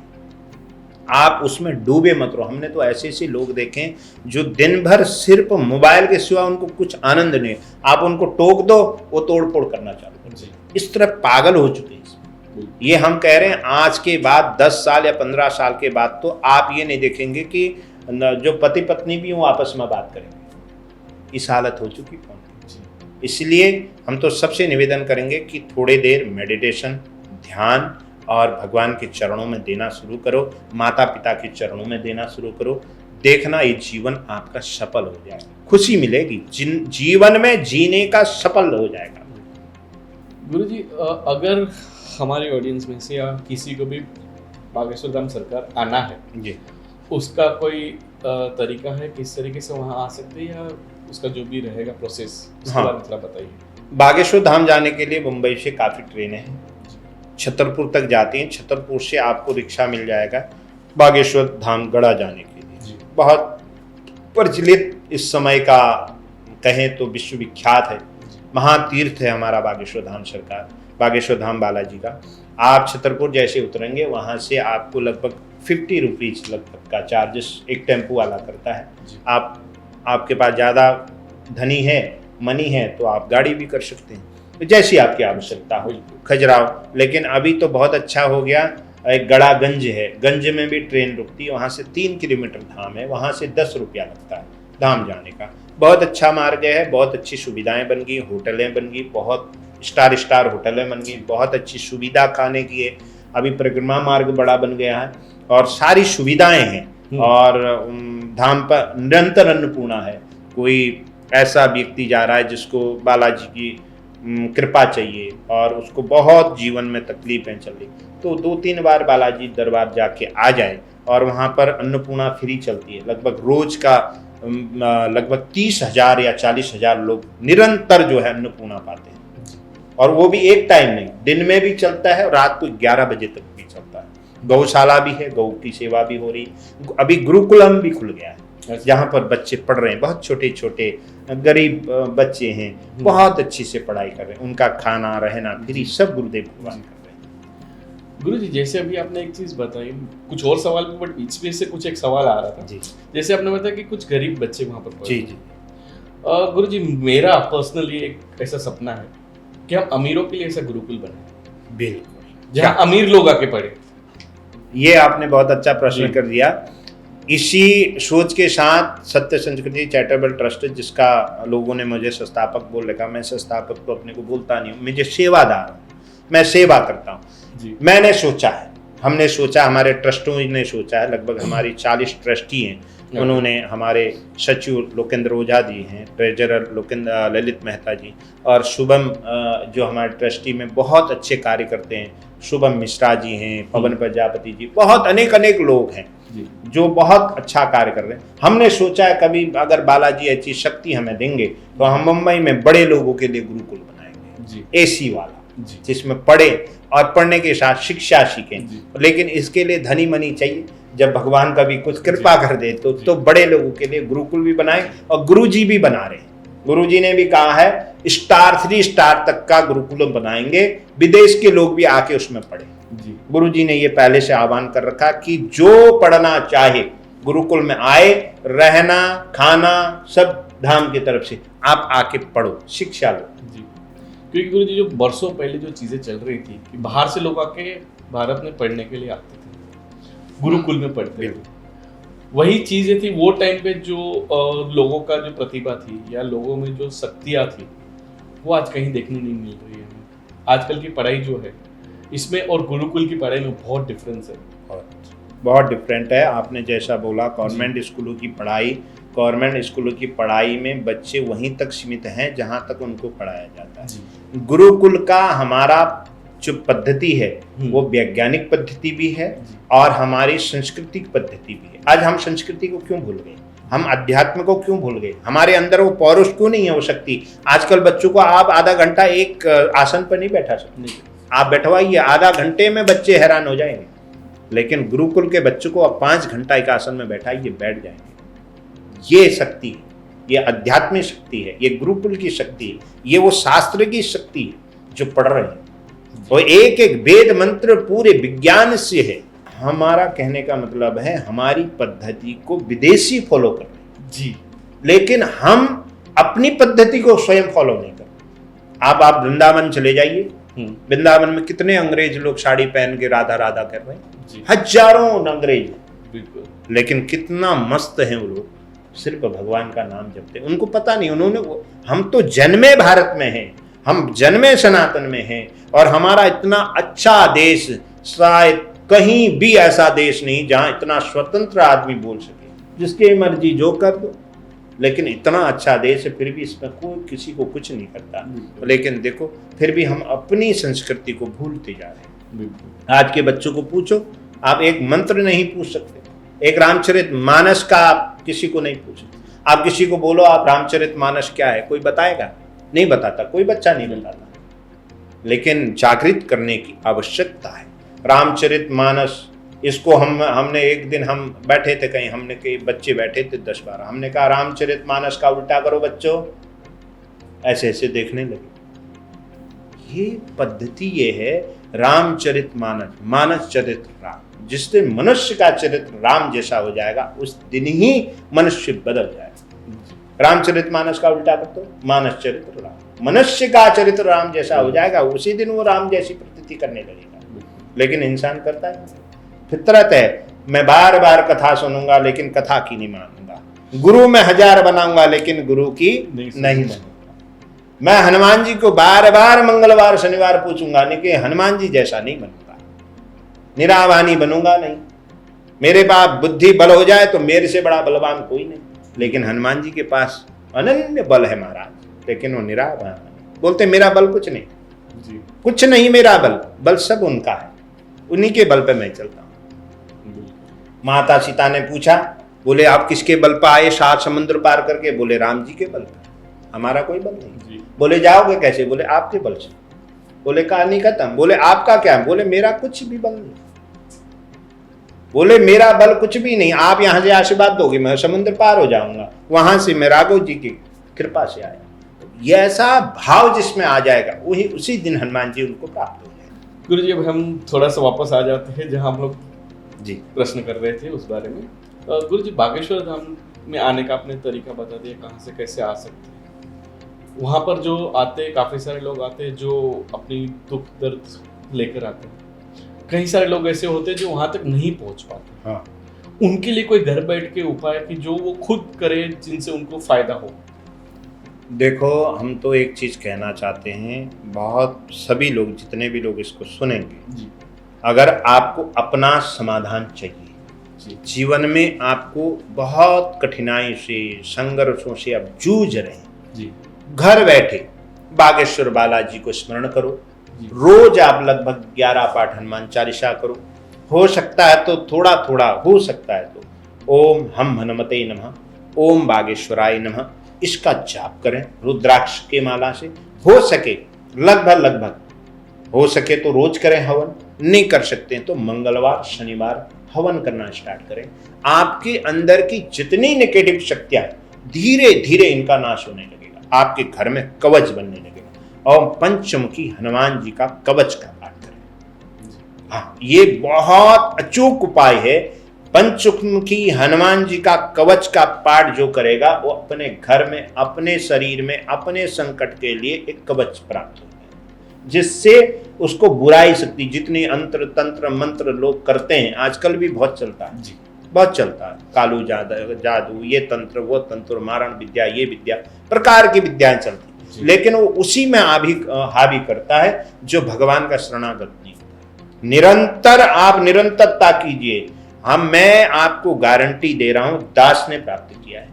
आप उसमें डूबे मत रहो। हमने तो ऐसे ऐसे लोग देखे जो दिन भर सिर्फ मोबाइल के सिवा उनको कुछ आनंद नहीं, आप उनको टोक दो वो तोड़ फोड़ करना चालू कर दें, इस तरह पागल हो चुके हैं। ये हम कह रहे हैं आज के बाद 10 साल या 15 साल के बाद तो आप ये नहीं देखेंगे कि जो पति पत्नी भी वो आपस में बात करेंगे, इस हालत हो चुकी है। इसलिए हम तो सबसे निवेदन करेंगे कि थोड़ी देर मेडिटेशन, ध्यान और भगवान के चरणों में देना शुरू करो, माता पिता के चरणों में देना शुरू करो। देखना ये जीवन आपका सफल हो जाएगा, खुशी मिलेगी, जीवन में जीने का सफल हो जाएगा। गुरुजी, अगर हमारे ऑडियंस में से या किसी को भी बागेश्वर धाम सरकार आना है जी, उसका कोई तरीका है, किस तरीके से वहाँ आ सकते हैं, या उसका जो भी रहेगा प्रोसेस, इसके बारे में थोड़ा बताइए। बागेश्वर धाम जाने के लिए मुंबई से काफ़ी ट्रेनें हैं, छतरपुर तक जाती हैं। छतरपुर से आपको रिक्शा मिल जाएगा बागेश्वर धाम गढ़ा जाने के लिए। बहुत प्रचलित इस समय का कहें तो विश्वविख्यात है, महातीर्थ है हमारा बागेश्वर धाम सरकार, बागेश्वर धाम बालाजी का। आप छतरपुर जैसे उतरेंगे वहाँ से आपको लगभग 50 रुपीज़ लगभग का चार्जेस एक टेम्पो वाला करता है। आपके पास ज़्यादा धनी है, मनी है, तो आप गाड़ी भी कर सकते हैं, तो जैसी आपकी आवश्यकता हो। खजुराहो, लेकिन अभी तो बहुत अच्छा हो गया, एक गड़ागंज है, गंज में भी ट्रेन रुकती है, वहाँ से 3 किलोमीटर धाम है, वहाँ से 10 रुपया लगता है धाम जाने का। बहुत अच्छा मार्ग है, बहुत अच्छी सुविधाएं बन गई, होटलें बन गई, बहुत स्टार होटलें बन गई, बहुत अच्छी सुविधा खाने की है। अभी परिक्रमा मार्ग बड़ा बन गया है और सारी सुविधाएं हैं, और धाम पर निरंतर अन्नपूर्णा है। कोई ऐसा व्यक्ति जा रहा है जिसको बालाजी की कृपा चाहिए और उसको बहुत जीवन में तकलीफें चल रही, तो 2-3 बार बालाजी दरबार जाके आ जाए, और वहाँ पर अन्नपूर्णा फ्री चलती है। लगभग रोज का लगभग 30,000 या 40,000 लोग निरंतर जो है अन्नपूर्णा पाते हैं, और वो भी एक टाइम नहीं, दिन में भी चलता है और रात को 11 बजे तक भी चलता है। गौशाला भी है, गौ की सेवा भी हो रही। अभी गुरुकुलम भी खुल गया है, जहाँ पर बच्चे पढ़ रहे हैं, बहुत छोटे छोटे गरीब बच्चे हैं, बहुत अच्छी से पढ़ाई कर रहे हैं, उनका खाना रहना फ्री सब गुरुदेव भगवान कर रहे हैं। गुरु जी, जैसे अभी आपने एक चीज बताई, कुछ और सवाल भी, बट बीच में से कुछ एक सवाल आ रहा था जी। जैसे आपने बताया कि कुछ गरीब बच्चे वहाँ पर जी जी। गुरु जी, मेरा पर्सनली एक ऐसा सपना है कि हम अमीरों के लिए ऐसा गुरुकुल बनाए, बिल्कुल, जहाँ अमीर लोग आके पढ़े। ये आपने बहुत अच्छा प्रश्न कर दिया। इसी सोच के साथ सत्य संस्कृति चैरिटेबल ट्रस्ट, जिसका लोगों ने मुझे संस्थापक बोल रखा, मैं संस्थापक तो अपने को बोलता नहीं हूँ, मुझे सेवादार हूँ, मैं सेवा करता हूँ। मैंने सोचा है, हमने सोचा, हमारे ट्रस्टों ने सोचा है, लगभग हमारी 40 ट्रस्टी हैं, उन्होंने, हमारे सचिव लोकेंद्र ओझा जी हैं, ट्रेजरर ललित मेहता जी, और शुभम जो हमारे ट्रस्टी में बहुत अच्छे कार्य करते हैं, शुभम मिश्रा जी हैं, पवन प्रजापति जी, बहुत अनेक लोग हैं जो बहुत अच्छा कार्य कर रहे हैं। हमने सोचा है कभी अगर बालाजी ऐसी शक्ति हमें देंगे तो हम मुंबई में बड़े लोगों के लिए गुरुकुल बनाएंगे, एसी वाला, जिसमें पढ़े और पढ़ने के साथ शिक्षा सीखें। लेकिन इसके लिए धनी मनी चाहिए, जब भगवान कभी कुछ कृपा कर दे तो बड़े लोगों के लिए गुरुकुल भी बनाए, और गुरुजी भी बना रहे हैं। गुरुजी ने भी कहा है स्टार 3 स्टार तक का गुरुकुलम बनाएंगे, विदेश के लोग भी आके उसमें पढ़े। गुरुजी ने ये पहले से आह्वान कर रखा कि जो पढ़ना चाहे गुरुकुल में आए, रहना खाना सब धाम की तरफ से, आप आके पढ़ो, शिक्षा लो। क्योंकि गुरु जी, जो बरसों पहले जो चीजें चल रही थी कि बाहर से लोग आके भारत में पढ़ने के लिए आते थे, गुरुकुल में पढ़ते थे, वही चीजें थी वो टाइम पे, जो लोगों का जो प्रतिभा थी या लोगों में जो शक्तियाँ थी, वो आज कहीं देखने नहीं मिल रही है हमें। आजकल की पढ़ाई जो है इसमें और गुरुकुल की पढ़ाई में बहुत डिफरेंस है, बहुत डिफरेंट है। आपने जैसा बोला, गवर्नमेंट स्कूलों की पढ़ाई में बच्चे वहीं तक सीमित हैं जहां तक उनको पढ़ाया जाता है। गुरुकुल का हमारा जो पद्धति है वो वैज्ञानिक पद्धति भी है और हमारी सांस्कृतिक पद्धति भी है। आज हम संस्कृति को क्यों भूल गए, हम अध्यात्म को क्यों भूल गए, हमारे अंदर वो पौरुष क्यों नहीं है, वो शक्ति। आजकल बच्चों को आप आधा घंटा एक आसन पर नहीं बैठा सकते, आप बैठवाइए, आधा घंटे में बच्चे हैरान हो जाएंगे। लेकिन गुरुकुल के बच्चों को आप 5 घंटा एक आसन में बैठाइए, बैठ जाएंगे। ये शक्ति है, ये आध्यात्मिक शक्ति है, ये गुरुकुल की शक्ति है, ये वो शास्त्र की शक्ति है जो पढ़ रहे हैं। वो एक एक वेद मंत्र पूरे विज्ञान से है। हमारा कहने का मतलब है हमारी पद्धति को विदेशी फॉलो कर रहे हैं जी, लेकिन हम अपनी पद्धति को स्वयं फॉलो नहीं कर रहे। आप वृंदावन चले जाइए, वृंदावन में कितने अंग्रेज लोग साड़ी पहन के राधा राधा कर रहे हैं, हजारों अंग्रेज, लेकिन कितना मस्त है वो लोग, सिर्फ भगवान का नाम जपते। उनको पता नहीं, हम तो जन्मे भारत में हैं, हम जन्मे सनातन में हैं, और हमारा इतना अच्छा देश, शायद कहीं भी ऐसा देश नहीं जहां इतना स्वतंत्र आदमी बोल सके, जिसकी मर्जी जो कर दो। लेकिन इतना अच्छा देश है, फिर भी इसमें कोई किसी को कुछ नहीं करता। लेकिन देखो, फिर भी हम अपनी संस्कृति को भूलते जा रहे हैं। आज के बच्चों को पूछो, आप एक मंत्र नहीं पूछ सकते, एक रामचरितमानस का आप किसी को नहीं पूछ सकते। आप किसी को बोलो आप रामचरितमानस क्या है, कोई बताएगा? नहीं बताता, कोई बच्चा नहीं बताता। लेकिन जागृत करने की आवश्यकता है। रामचरितमानस इसको हमने एक दिन हम बैठे थे कहीं, हमने कई बच्चे बैठे थे 10-12, हमने कहा रामचरितमानस का उल्टा करो बच्चों, ऐसे ऐसे देखने लगे। ये पद्धति ये है रामचरितमानस, मानस चरित्र राम। जिस दिन मनुष्य का चरित्र राम जैसा हो जाएगा उस दिन ही मनुष्य बदल जाएगा। रामचरितमानस का उल्टा कर दो, मानस चरित्र राम। मनुष्य का चरित्र राम जैसा हो जाएगा उसी दिन वो राम जैसी प्रतीति करने लगेगा। लेकिन इंसान करता है, फितरत है, मैं बार बार कथा सुनूंगा लेकिन कथा की नहीं मानूंगा, गुरु में 1000 बनाऊंगा लेकिन गुरु की नहीं बनूंगा। मैं हनुमान जी को बार बार मंगलवार शनिवार पूछूंगा लेकिन हनुमान जी जैसा नहीं बनूंगा, निरावानी बनूंगा नहीं। मेरे पास बुद्धि बल हो जाए तो मेरे से बड़ा बलवान कोई नहीं, लेकिन हनुमान जी के पास अनन्य बल है महाराज, लेकिन वो निरावान बोलते मेरा बल कुछ नहीं जी। कुछ नहीं मेरा बल, बल सब उनका है, उन्हीं के बल पे मैं चलता हूँ। माता सीता ने पूछा, बोले आप किसके बल पर आए 7 समुद्र पार करके? बोले राम जी के बल पर, हमारा कोई बल नहीं। बोले जाओगे कैसे? बोले आपके बल से। बोले कहानी खत्म। बोले आपका क्या? बोले मेरा कुछ भी बल नहीं। बोले मेरा बल कुछ भी नहीं, आप यहां से आशीर्वाद दोगे मैं समुद्र पार हो जाऊंगा, वहां से मैं राघव जी की कृपा से आया। ये ऐसा भाव जिसमें आ जाएगा वही उसी दिन हनुमान जी उनको प्राप्त हो जाएगा। गुरु जी अब हम थोड़ा सा वापस आ जाते हैं जहां हम लोग जी प्रश्न कर रहे थे उस बारे में। गुरु जी बागेश्वर धाम में आने का आपने तरीका बता दिया, कहाँ से कैसे आ सकते हैं। वहाँ पर जो आते काफ़ी सारे लोग आते हैं जो अपनी दुख दर्द लेकर आते हैं, कई सारे लोग ऐसे होते हैं जो वहाँ तक नहीं पहुँच पाते। हाँ, उनके लिए कोई घर बैठ के उपाय कि जो वो खुद करे जिनसे उनको फायदा हो। देखो हम तो एक चीज कहना चाहते हैं, बहुत सभी लोग जितने भी लोग इसको सुनेंगे जी। अगर आपको अपना समाधान चाहिए जी। जीवन में, आपको बहुत कठिनाई से संघर्षों से आप जूझ रहे हैं जी। घर बैठे बागेश्वर बालाजी को स्मरण करो। जी। रोज आप लगभग 11 पाठ हनुमान चालीसा करो, हो सकता है तो थोड़ा थोड़ा, हो सकता है तो ओम हम हनुमते नमः, ओम बागेश्वराय नमः, इसका जाप करें रुद्राक्ष के माला से। हो सके लगभग हो सके तो रोज करें हवन, नहीं कर सकते तो मंगलवार शनिवार हवन करना स्टार्ट करें। आपके अंदर की जितनी नेगेटिव शक्तियां धीरे धीरे इनका नाश होने लगेगा, आपके घर में कवच बनने लगेगा। और पंचमुखी हनुमान जी का कवच का पाठ करें। हाँ, ये बहुत अचूक उपाय है। पंचमुखी हनुमान जी का कवच का पाठ जो करेगा वो अपने घर में, अपने शरीर में, अपने संकट के लिए एक कवच प्राप्त होगा, जिससे उसको बुराई शक्ति, जितनी अंतर तंत्र मंत्र लोग करते हैं आजकल भी बहुत चलता है जी, बहुत चलता है, कालू जादू, ये तंत्र वो तंत्र, मारण विद्या, ये विद्या, प्रकार की विद्याएं चलती, लेकिन वो उसी में हावी करता है जो भगवान का शरणागत नहीं होता। निरंतर आप निरंतरता कीजिए। मैं आपको गारंटी दे रहा हूं, दास ने प्राप्त किया है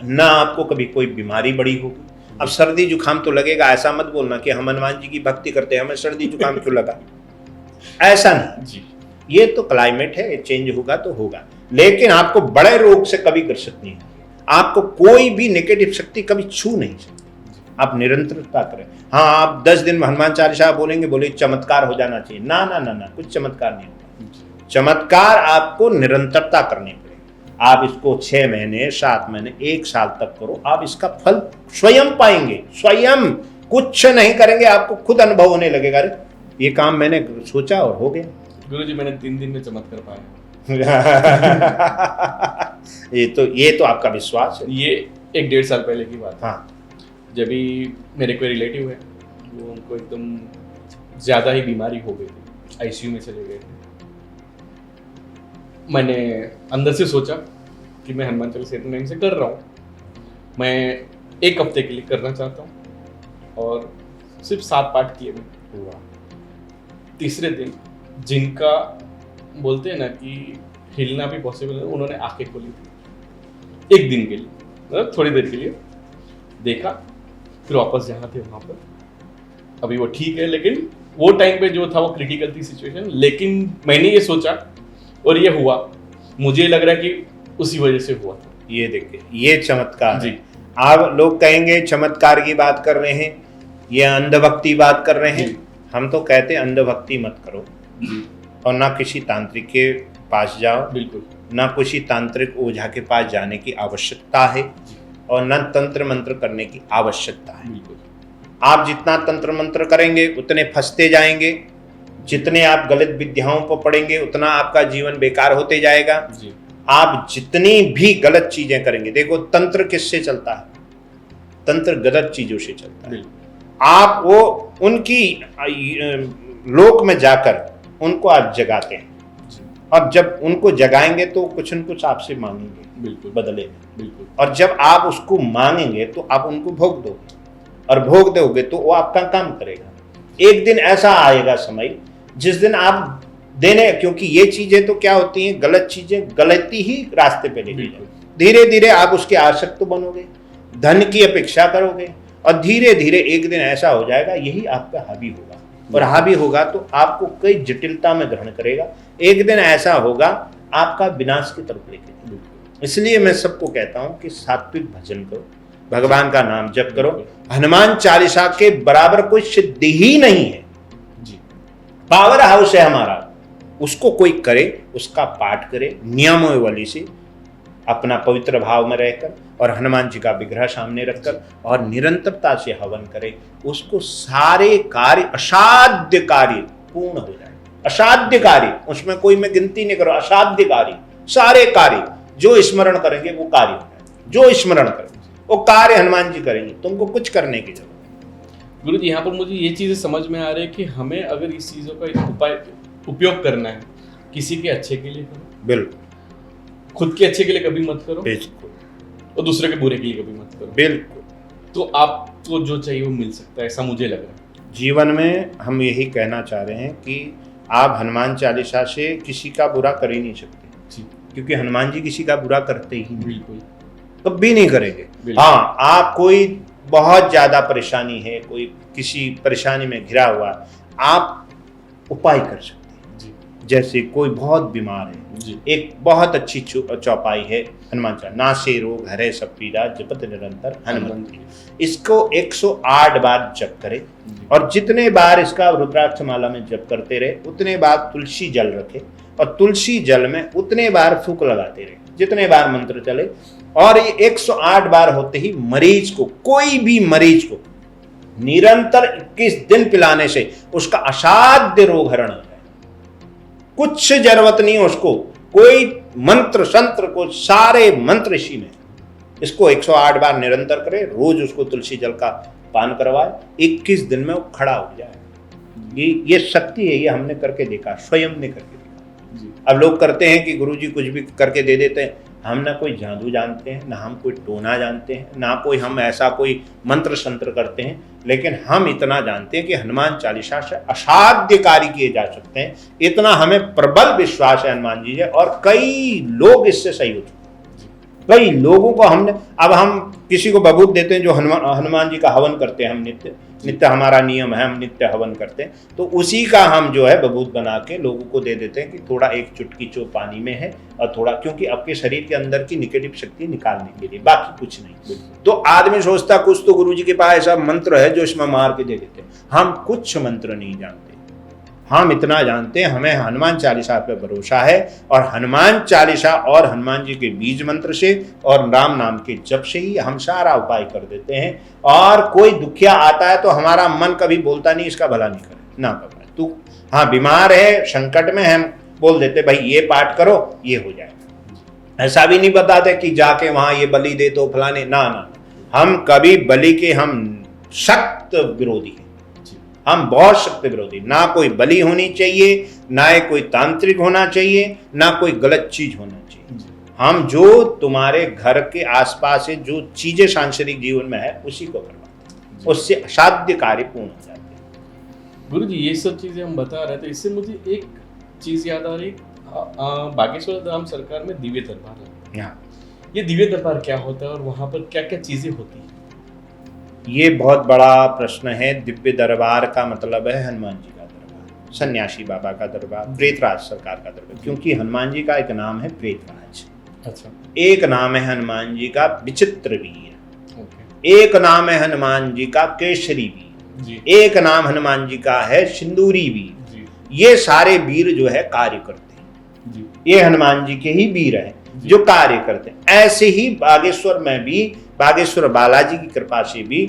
ना, आपको कभी कोई बीमारी बड़ी होगी। अब सर्दी जुकाम तो लगेगा, ऐसा मत बोलना कि हम हनुमान जी की भक्ति करते हैं हमें सर्दी जुकाम क्यों लगा, ऐसा नहीं जी। ये तो क्लाइमेट है, चेंज होगा तो होगा, लेकिन आपको बड़े रोग से कभी ग्रसित नहीं होगा, आपको कोई भी नेगेटिव शक्ति कभी छू नहीं सकती। आप निरंतरता करें। हाँ, आप 10 दिन हनुमान चालीसा बोलेंगे, बोले चमत्कार हो जाना चाहिए, ना ना ना ना, कुछ चमत्कार नहीं होगा। चमत्कार आपको निरंतरता करनी पड़ेगी। आप इसको 6 महीने 7 महीने 1 साल तक करो, आप इसका फल स्वयं पाएंगे। स्वयं कुछ नहीं करेंगे, आपको खुद अनुभव होने लगेगा, अरे ये काम मैंने सोचा और हो गया। गुरुजी मैंने 3 दिन में चमत्कार पाया। ये तो आपका विश्वास है। ये 1-1.5 साल पहले की बात है। हाँ, जब भी मेरे कोई रिलेटिव है, वो उनको एकदम ज़्यादा ही बीमारी हो गई थी, आईसीयू में चले गए थे। मैंने अंदर से सोचा कि मैं हनुमान चालीसा इतने टाइम से कर रहा हूँ, मैं 1 हफ्ते के लिए करना चाहता हूँ, और सिर्फ 7 पाठ किए मैं। तीसरे दिन जिनका बोलते हैं ना कि हिलना भी पॉसिबल है, उन्होंने आंखें खोली थी 1 दिन के लिए, मतलब थोड़ी देर के लिए देखा, फिर वापस जहाँ थे वहाँ पर। अभी वो ठीक है, लेकिन वो टाइम पे जो था वो क्रिटिकल थी सिचुएशन। लेकिन मैंने ये सोचा और ये हुआ, मुझे लग रहा है कि उसी वजह से हुआ था। ये देखिए, ये चमत्कार जी। आप लोग कहेंगे चमत्कार की बात कर रहे हैं, ये अंधभक्ति बात कर रहे हैं। हम तो कहते हैं अंधभक्ति मत करो। और ना किसी तांत्रिक के पास जाओ, बिल्कुल। ना किसी तांत्रिक ओझा के पास जाने की आवश्यकता है और ना तंत्र मंत्र करने की आवश्यकता है। बिल्कुल। आप जितना तंत्र मंत्र करेंगे उतने फंसते जाएंगे, जितने आप गलत विद्याओं पर पड़ेंगे उतना आपका जीवन बेकार होते जाएगा। जी। आप जितनी भी गलत चीजें करेंगे, देखो तंत्र किससे चलता है? तंत्र गलत चीजों से चलता है। आप वो उनकी लोक में जाकर उनको आप जगाते हैं, और जब उनको जगाएंगे तो कुछ न कुछ आपसे मांगेंगे, बिल्कुल बदले में। बिल्कुल। और जब आप उसको मांगेंगे तो आप उनको भोग दोगे, और भोग दोगे तो वो आपका काम करेगा। एक दिन ऐसा आएगा समय जिस दिन आप देने, क्योंकि ये चीजें तो क्या होती हैं, गलत चीजें गलती ही रास्ते पे लेके जाएगी। धीरे धीरे आप उसके आसक्त बनोगे, धन की अपेक्षा करोगे, और धीरे धीरे एक दिन ऐसा हो जाएगा यही आपका हावी होगा, और हावी होगा तो आपको कई जटिलता में ग्रहण करेगा। एक दिन ऐसा होगा आपका विनाश की तरफ लेके जाएगा। इसलिए मैं सबको कहता हूं कि सात्विक भजन करो, भगवान का नाम जप करो। हनुमान चालीसा के बराबर कोई सिद्धि ही नहीं है जी। पावर हाउस है हमारा, उसको कोई करे, उसका पाठ करे नियमावली से, अपना पवित्र भाव में रहकर, और हनुमान जी का विग्रह सामने रखकर, और निरंतरता से हवन करे, उसको सारे कार्य असाध्य कार्य पूर्ण हो जाए। असाध्य कार्य, उसमें कोई मैं गिनती नहीं करूं, असाध्य कार्य, सारे कार्य जो स्मरण करेंगे वो कार्य हो जाए। जो स्मरण करेंगे वो कार्य हनुमान जी करेंगे, तुमको कुछ करने की जरूरत। गुरु जी, यहाँ पर मुझे ये चीजें समझ में आ रही है कि हमें अगर इस चीजों का उपयोग करना है, किसी के अच्छे के लिए करो, बिल्कुल, खुद के अच्छे के लिए कभी मत करो, बिल्कुल, और दूसरे के बुरे के लिए कभी मत करो। बिल्कुल। तो आपको जो चाहिए वो मिल सकता है, ऐसा मुझे लग रहा है। जीवन में हम यही कहना चाह रहे हैं कि आप हनुमान चालीसा से किसी का बुरा कर ही नहीं सकते, क्योंकि हनुमान जी किसी का बुरा करते ही नहीं, बिल्कुल, कभी नहीं करेंगे। हाँ, आप कोई बहुत ज्यादा परेशानी है, कोई किसी परेशानी में घिरा हुआ, आप उपाय कर सकते हैं। जैसे कोई बहुत बीमार है जी। एक बहुत अच्छी चौपाई है हनुमान चालीसा, नासे रोग हरे सब पीड़ा जपत निरंतर हनुमंत। इसको 108 बार जप करे, और जितने बार इसका रुद्राक्ष माला में जप करते रहे उतने बार तुलसी जल रखे, और तुलसी जल में उतने बार फूंक लगाते रहे जितने बार मंत्र चले। और ये 108 बार होते ही मरीज को, कोई भी मरीज को निरंतर 21 दिन पिलाने से उसका असाध्य रोग हरण हो जाए। कुछ जरूरत नहीं उसको, कोई मंत्र संत्र को, सारे मंत्र इसी में। इसको 108 बार निरंतर करे, रोज उसको तुलसी जल का पान करवाए, 21 दिन में वो खड़ा हो जाए। ये शक्ति है, ये हमने करके देखा, स्वयं ने करके देखा। अब लोग करते हैं कि गुरुजी कुछ भी करके दे देते हैं। हम ना कोई जादू जानते हैं, ना हम कोई टोना जानते हैं, ना कोई हम ऐसा कोई मंत्र संत्र करते हैं, लेकिन हम इतना जानते हैं कि हनुमान चालीसा से असाध्य कार्य किए जा सकते हैं। इतना हमें प्रबल विश्वास है हनुमान जी है, और कई लोग इससे सही हो चुके हैं। कई लोगों को हमने, अब हम किसी को बबूत देते हैं जो हनुमान जी का हवन करते हैं, हम नित्य हमारा नियम है, हम नित्य हवन करते हैं, तो उसी का हम जो है बबूत बना के लोगों को दे देते हैं कि थोड़ा एक चुटकी चो पानी में है, और थोड़ा, क्योंकि आपके शरीर के अंदर की निगेटिव शक्ति निकालने के लिए, बाकी कुछ नहीं। तो आदमी सोचता कुछ तो गुरुजी के पास ऐसा मंत्र है जो इसमें मार के दे देते हैं। हम कुछ मंत्र नहीं जानते, हम इतना जानते हैं, हमें हनुमान चालीसा पे भरोसा है, और हनुमान चालीसा और हनुमान जी के बीज मंत्र से और राम नाम के जप से ही हम सारा उपाय कर देते हैं। और कोई दुखिया आता है तो हमारा मन कभी बोलता नहीं इसका भला नहीं करे, ना कर पाए तू, हाँ बीमार है, संकट में, हम बोल देते भाई ये पाठ करो, ये हो जाएगा। ऐसा भी नहीं बताते कि जाके वहां ये बलि दे दो फलाने, ना ना, हम कभी बलि के हम सख्त विरोधी हैं, हम बहुत सख्त विरोधी। ना कोई बलि होनी चाहिए, ना कोई तांत्रिक होना चाहिए, ना कोई गलत चीज होना चाहिए। हम जो तुम्हारे घर के आसपास से जो चीजें सांसारिक जीवन में है उसी को करवाते हैं, उससे असाध्य कार्य पूर्ण हो जाते हैं। गुरु जी, ये सब चीजें हम बता रहे थे, इससे मुझे एक चीज याद आ रही, बागेश्वर धाम सरकार में दिव्य दरबार है। ये दिव्य दरबार क्या होता है और वहाँ पर क्या क्या चीजें होती है? ये बहुत बड़ा प्रश्न है। दिव्य दरबार का मतलब है हनुमान जी का दरबार, सन्यासी बाबा का दरबार, प्रेतराज सरकार का दरबार, क्योंकि हनुमान जी का एक नाम है प्रेतराज, अच्छा, एक नाम है हनुमान जी का विचित्र वीर, एक नाम है हनुमान जी का केसरी वीर, एक नाम हनुमान जी का है सिंदूरी वीर, ये सारे वीर जो है कार्य करते हैं जी ये हनुमान जी के ही वीर हैं जो कार्य करते हैं। ऐसे ही बागेश्वर में भी बागेश्वर बालाजी की कृपा से भी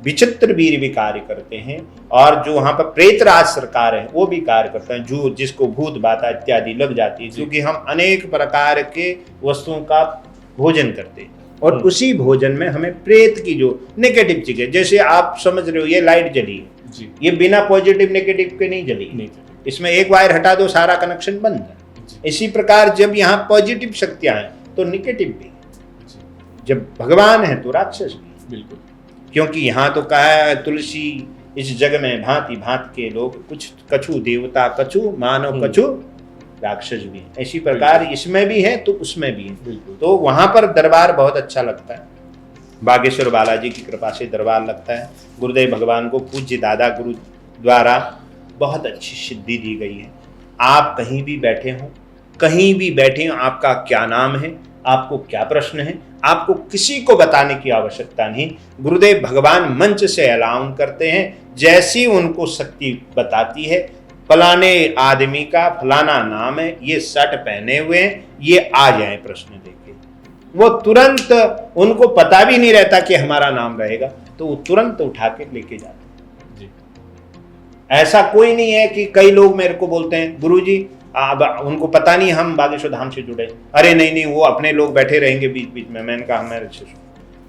विचित्र वीर भी कार्य करते हैं और जो वहां पर प्रेतराज सरकार है वो भी कार्य करते हैं, जो जिसको भूत बाता इत्यादि लग जाती है, क्योंकि हम अनेक प्रकार के वस्तुओं का भोजन करते हैं और उसी भोजन में हमें प्रेत की जो नेगेटिव चीजें, जैसे आप समझ रहे हो ये लाइट जली है जी ये बिना पॉजिटिव नेगेटिव के नहीं जली, नहीं इसमें एक वायर हटा दो सारा कनेक्शन बंद है। इसी प्रकार जब यहाँ पॉजिटिव शक्तियां हैं तो नेगेटिव भी है, जी जब भगवान है तो राक्षस भी है। बिल्कुल क्योंकि यहाँ तो कहा है तुलसी इस जग में भांति भांति के लोग, कुछ कछु देवता कछु मानव कछु राक्षस भी है। इसी प्रकार इसमें भी है तो उसमें भी है। बिल्कुल तो वहां पर दरबार बहुत अच्छा लगता है, बागेश्वर बालाजी की कृपा से दरबार लगता है। गुरुदेव भगवान को पूज्य दादा गुरु द्वारा बहुत अच्छी सिद्धि दी गई है। आप कहीं भी बैठे हों, कहीं भी बैठे हों, आपका क्या नाम है, आपको क्या प्रश्न है, आपको किसी को बताने की आवश्यकता नहीं। गुरुदेव भगवान मंच से ऐलान करते हैं, जैसी उनको शक्ति बताती है, फलाने आदमी का फलाना नाम है, ये शर्ट पहने हुए हैं, ये आ जाए प्रश्न लेके। वो तुरंत, उनको पता भी नहीं रहता कि हमारा नाम रहेगा, तो वो तुरंत उठा के लेके जाते हैं जी ऐसा कोई नहीं है कि कई लोग मेरे को बोलते हैं गुरुजी अब उनको पता नहीं हम बागेश्वर धाम से जुड़े, अरे नहीं नहीं वो अपने लोग बैठे रहेंगे बीच बीच में। मैंने कहा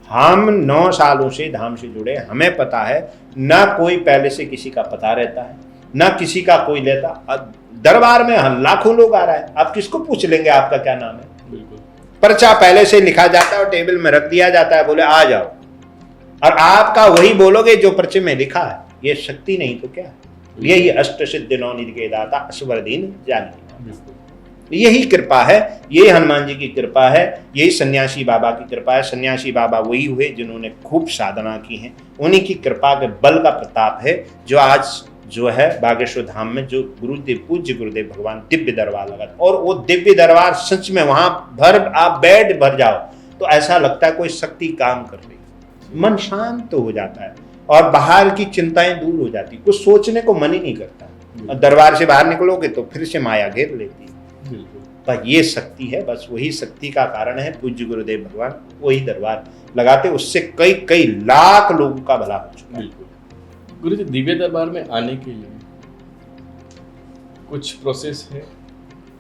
हम 9 सालों से धाम से जुड़े, हमें पता है, ना कोई पहले से किसी का पता रहता है, ना किसी का कोई लेता। दरबार में लाखों लोग आ रहा है, आप किसको पूछ लेंगे आपका क्या नाम है? बिल्कुल पर्चा पहले से लिखा जाता है और टेबल में रख दिया जाता है, बोले आ जाओ, और आपका वही बोलोगे जो पर्चे में लिखा है। ये शक्ति नहीं तो क्या है? यही अष्ट सिद्धि नौ निधि के दाता असवर दीन जानी, बिल्कुल यही कृपा है, यही हनुमान जी की कृपा है, यही सन्यासी बाबा की कृपा है। सन्यासी बाबा वही हुए जिन्होंने खूब साधना की है, उन्हीं की कृपा के बल का प्रताप है जो आज जो है बागेश्वर धाम में जो गुरुदेव पूज्य गुरुदेव भगवान दिव्य दरबार लगा। और वो दिव्य दरबार सच में वहां आप बेड भर जाओ तो ऐसा लगता है कोई शक्ति काम कर रही, मन शांत हो जाता है और बाहर की चिंताएं दूर हो जाती, कुछ सोचने को मन ही नहीं करता। और दरबार से बाहर निकलोगे तो फिर से माया घेर लेती है। पर ये शक्ति है, बस वही शक्ति का कारण है पूज्य गुरुदेव भगवान वही दरबार लगाते, उससे कई कई लाख लोगों का भला हो चुका है। गुरु जी, दिव्य दरबार में आने के लिए कुछ प्रोसेस है?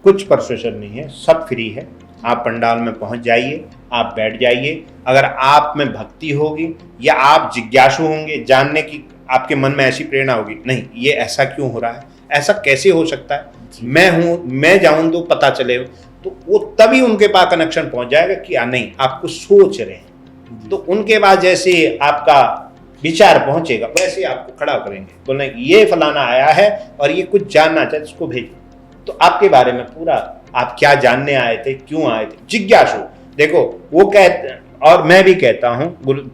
कुछ प्रोसेसर नहीं है, सब फ्री है। आप पंडाल में पहुंच जाइए, आप बैठ जाइए। अगर आप में भक्ति होगी या आप जिज्ञासु होंगे जानने की, आपके मन में ऐसी प्रेरणा होगी, नहीं ये ऐसा क्यों हो रहा है, ऐसा कैसे हो सकता है, मैं हूं, मैं जाऊं तो पता चले, तो वो तभी उनके पास कनेक्शन पहुंच जाएगा कि नहीं आपको सोच रहे हैं। तो उनके बाद जैसे आपका विचार पहुंचेगा वैसे आपको खड़ा करेंगे, बोलेंगे ये फलाना आया है और ये कुछ जानना चाहते, उसको भेजो। तो आपके बारे में पूरा, आप क्या जानने आए थे, क्यों आए थे, जिज्ञासु। देखो वो कहते, और मैं भी कहता हूँ,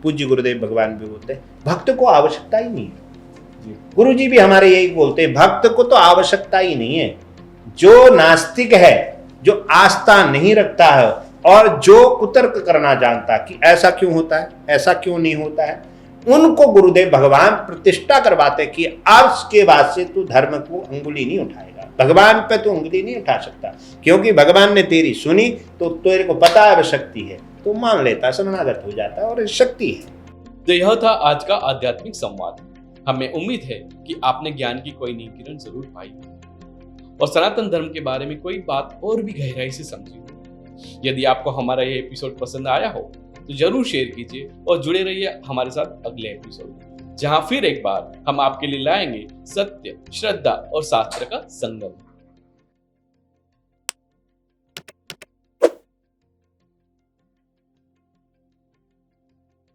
पूज्य गुरुदेव भगवान भी बोलते हैं, भक्त को आवश्यकता ही नहीं है। गुरु जी भी हमारे यही बोलते हैं, भक्त को तो आवश्यकता ही नहीं है। जो नास्तिक है, जो आस्था नहीं रखता है और जो कुतर्क करना जानता कि ऐसा क्यों होता है, ऐसा क्यों नहीं होता है, उनको गुरुदेव भगवान प्रतिष्ठा करवाते कि आज के बाद से तू धर्म को अंगुली नहीं उठाएगा, भगवान पे तू उंगली नहीं उठा सकता, क्योंकि भगवान ने तेरी सुनी तो तेरे को पता है शक्ति है, तो मान लेता, शरणागत हो जाता है और शक्ति है। तो यह था आज का आध्यात्मिक संवाद। हमें उम्मीद है कि आपने ज्ञान की कोई नई किरण जरूर पाई और सनातन धर्म के बारे में कोई बात और भी गहराई से समझी। यदि आपको हमारा ये एपिसोड पसंद आया हो तो जरूर शेयर कीजिए और जुड़े रहिए हमारे साथ अगले एपिसोड, जहां फिर एक बार हम आपके लिए लाएंगे सत्य, श्रद्धा और शास्त्र का संगम।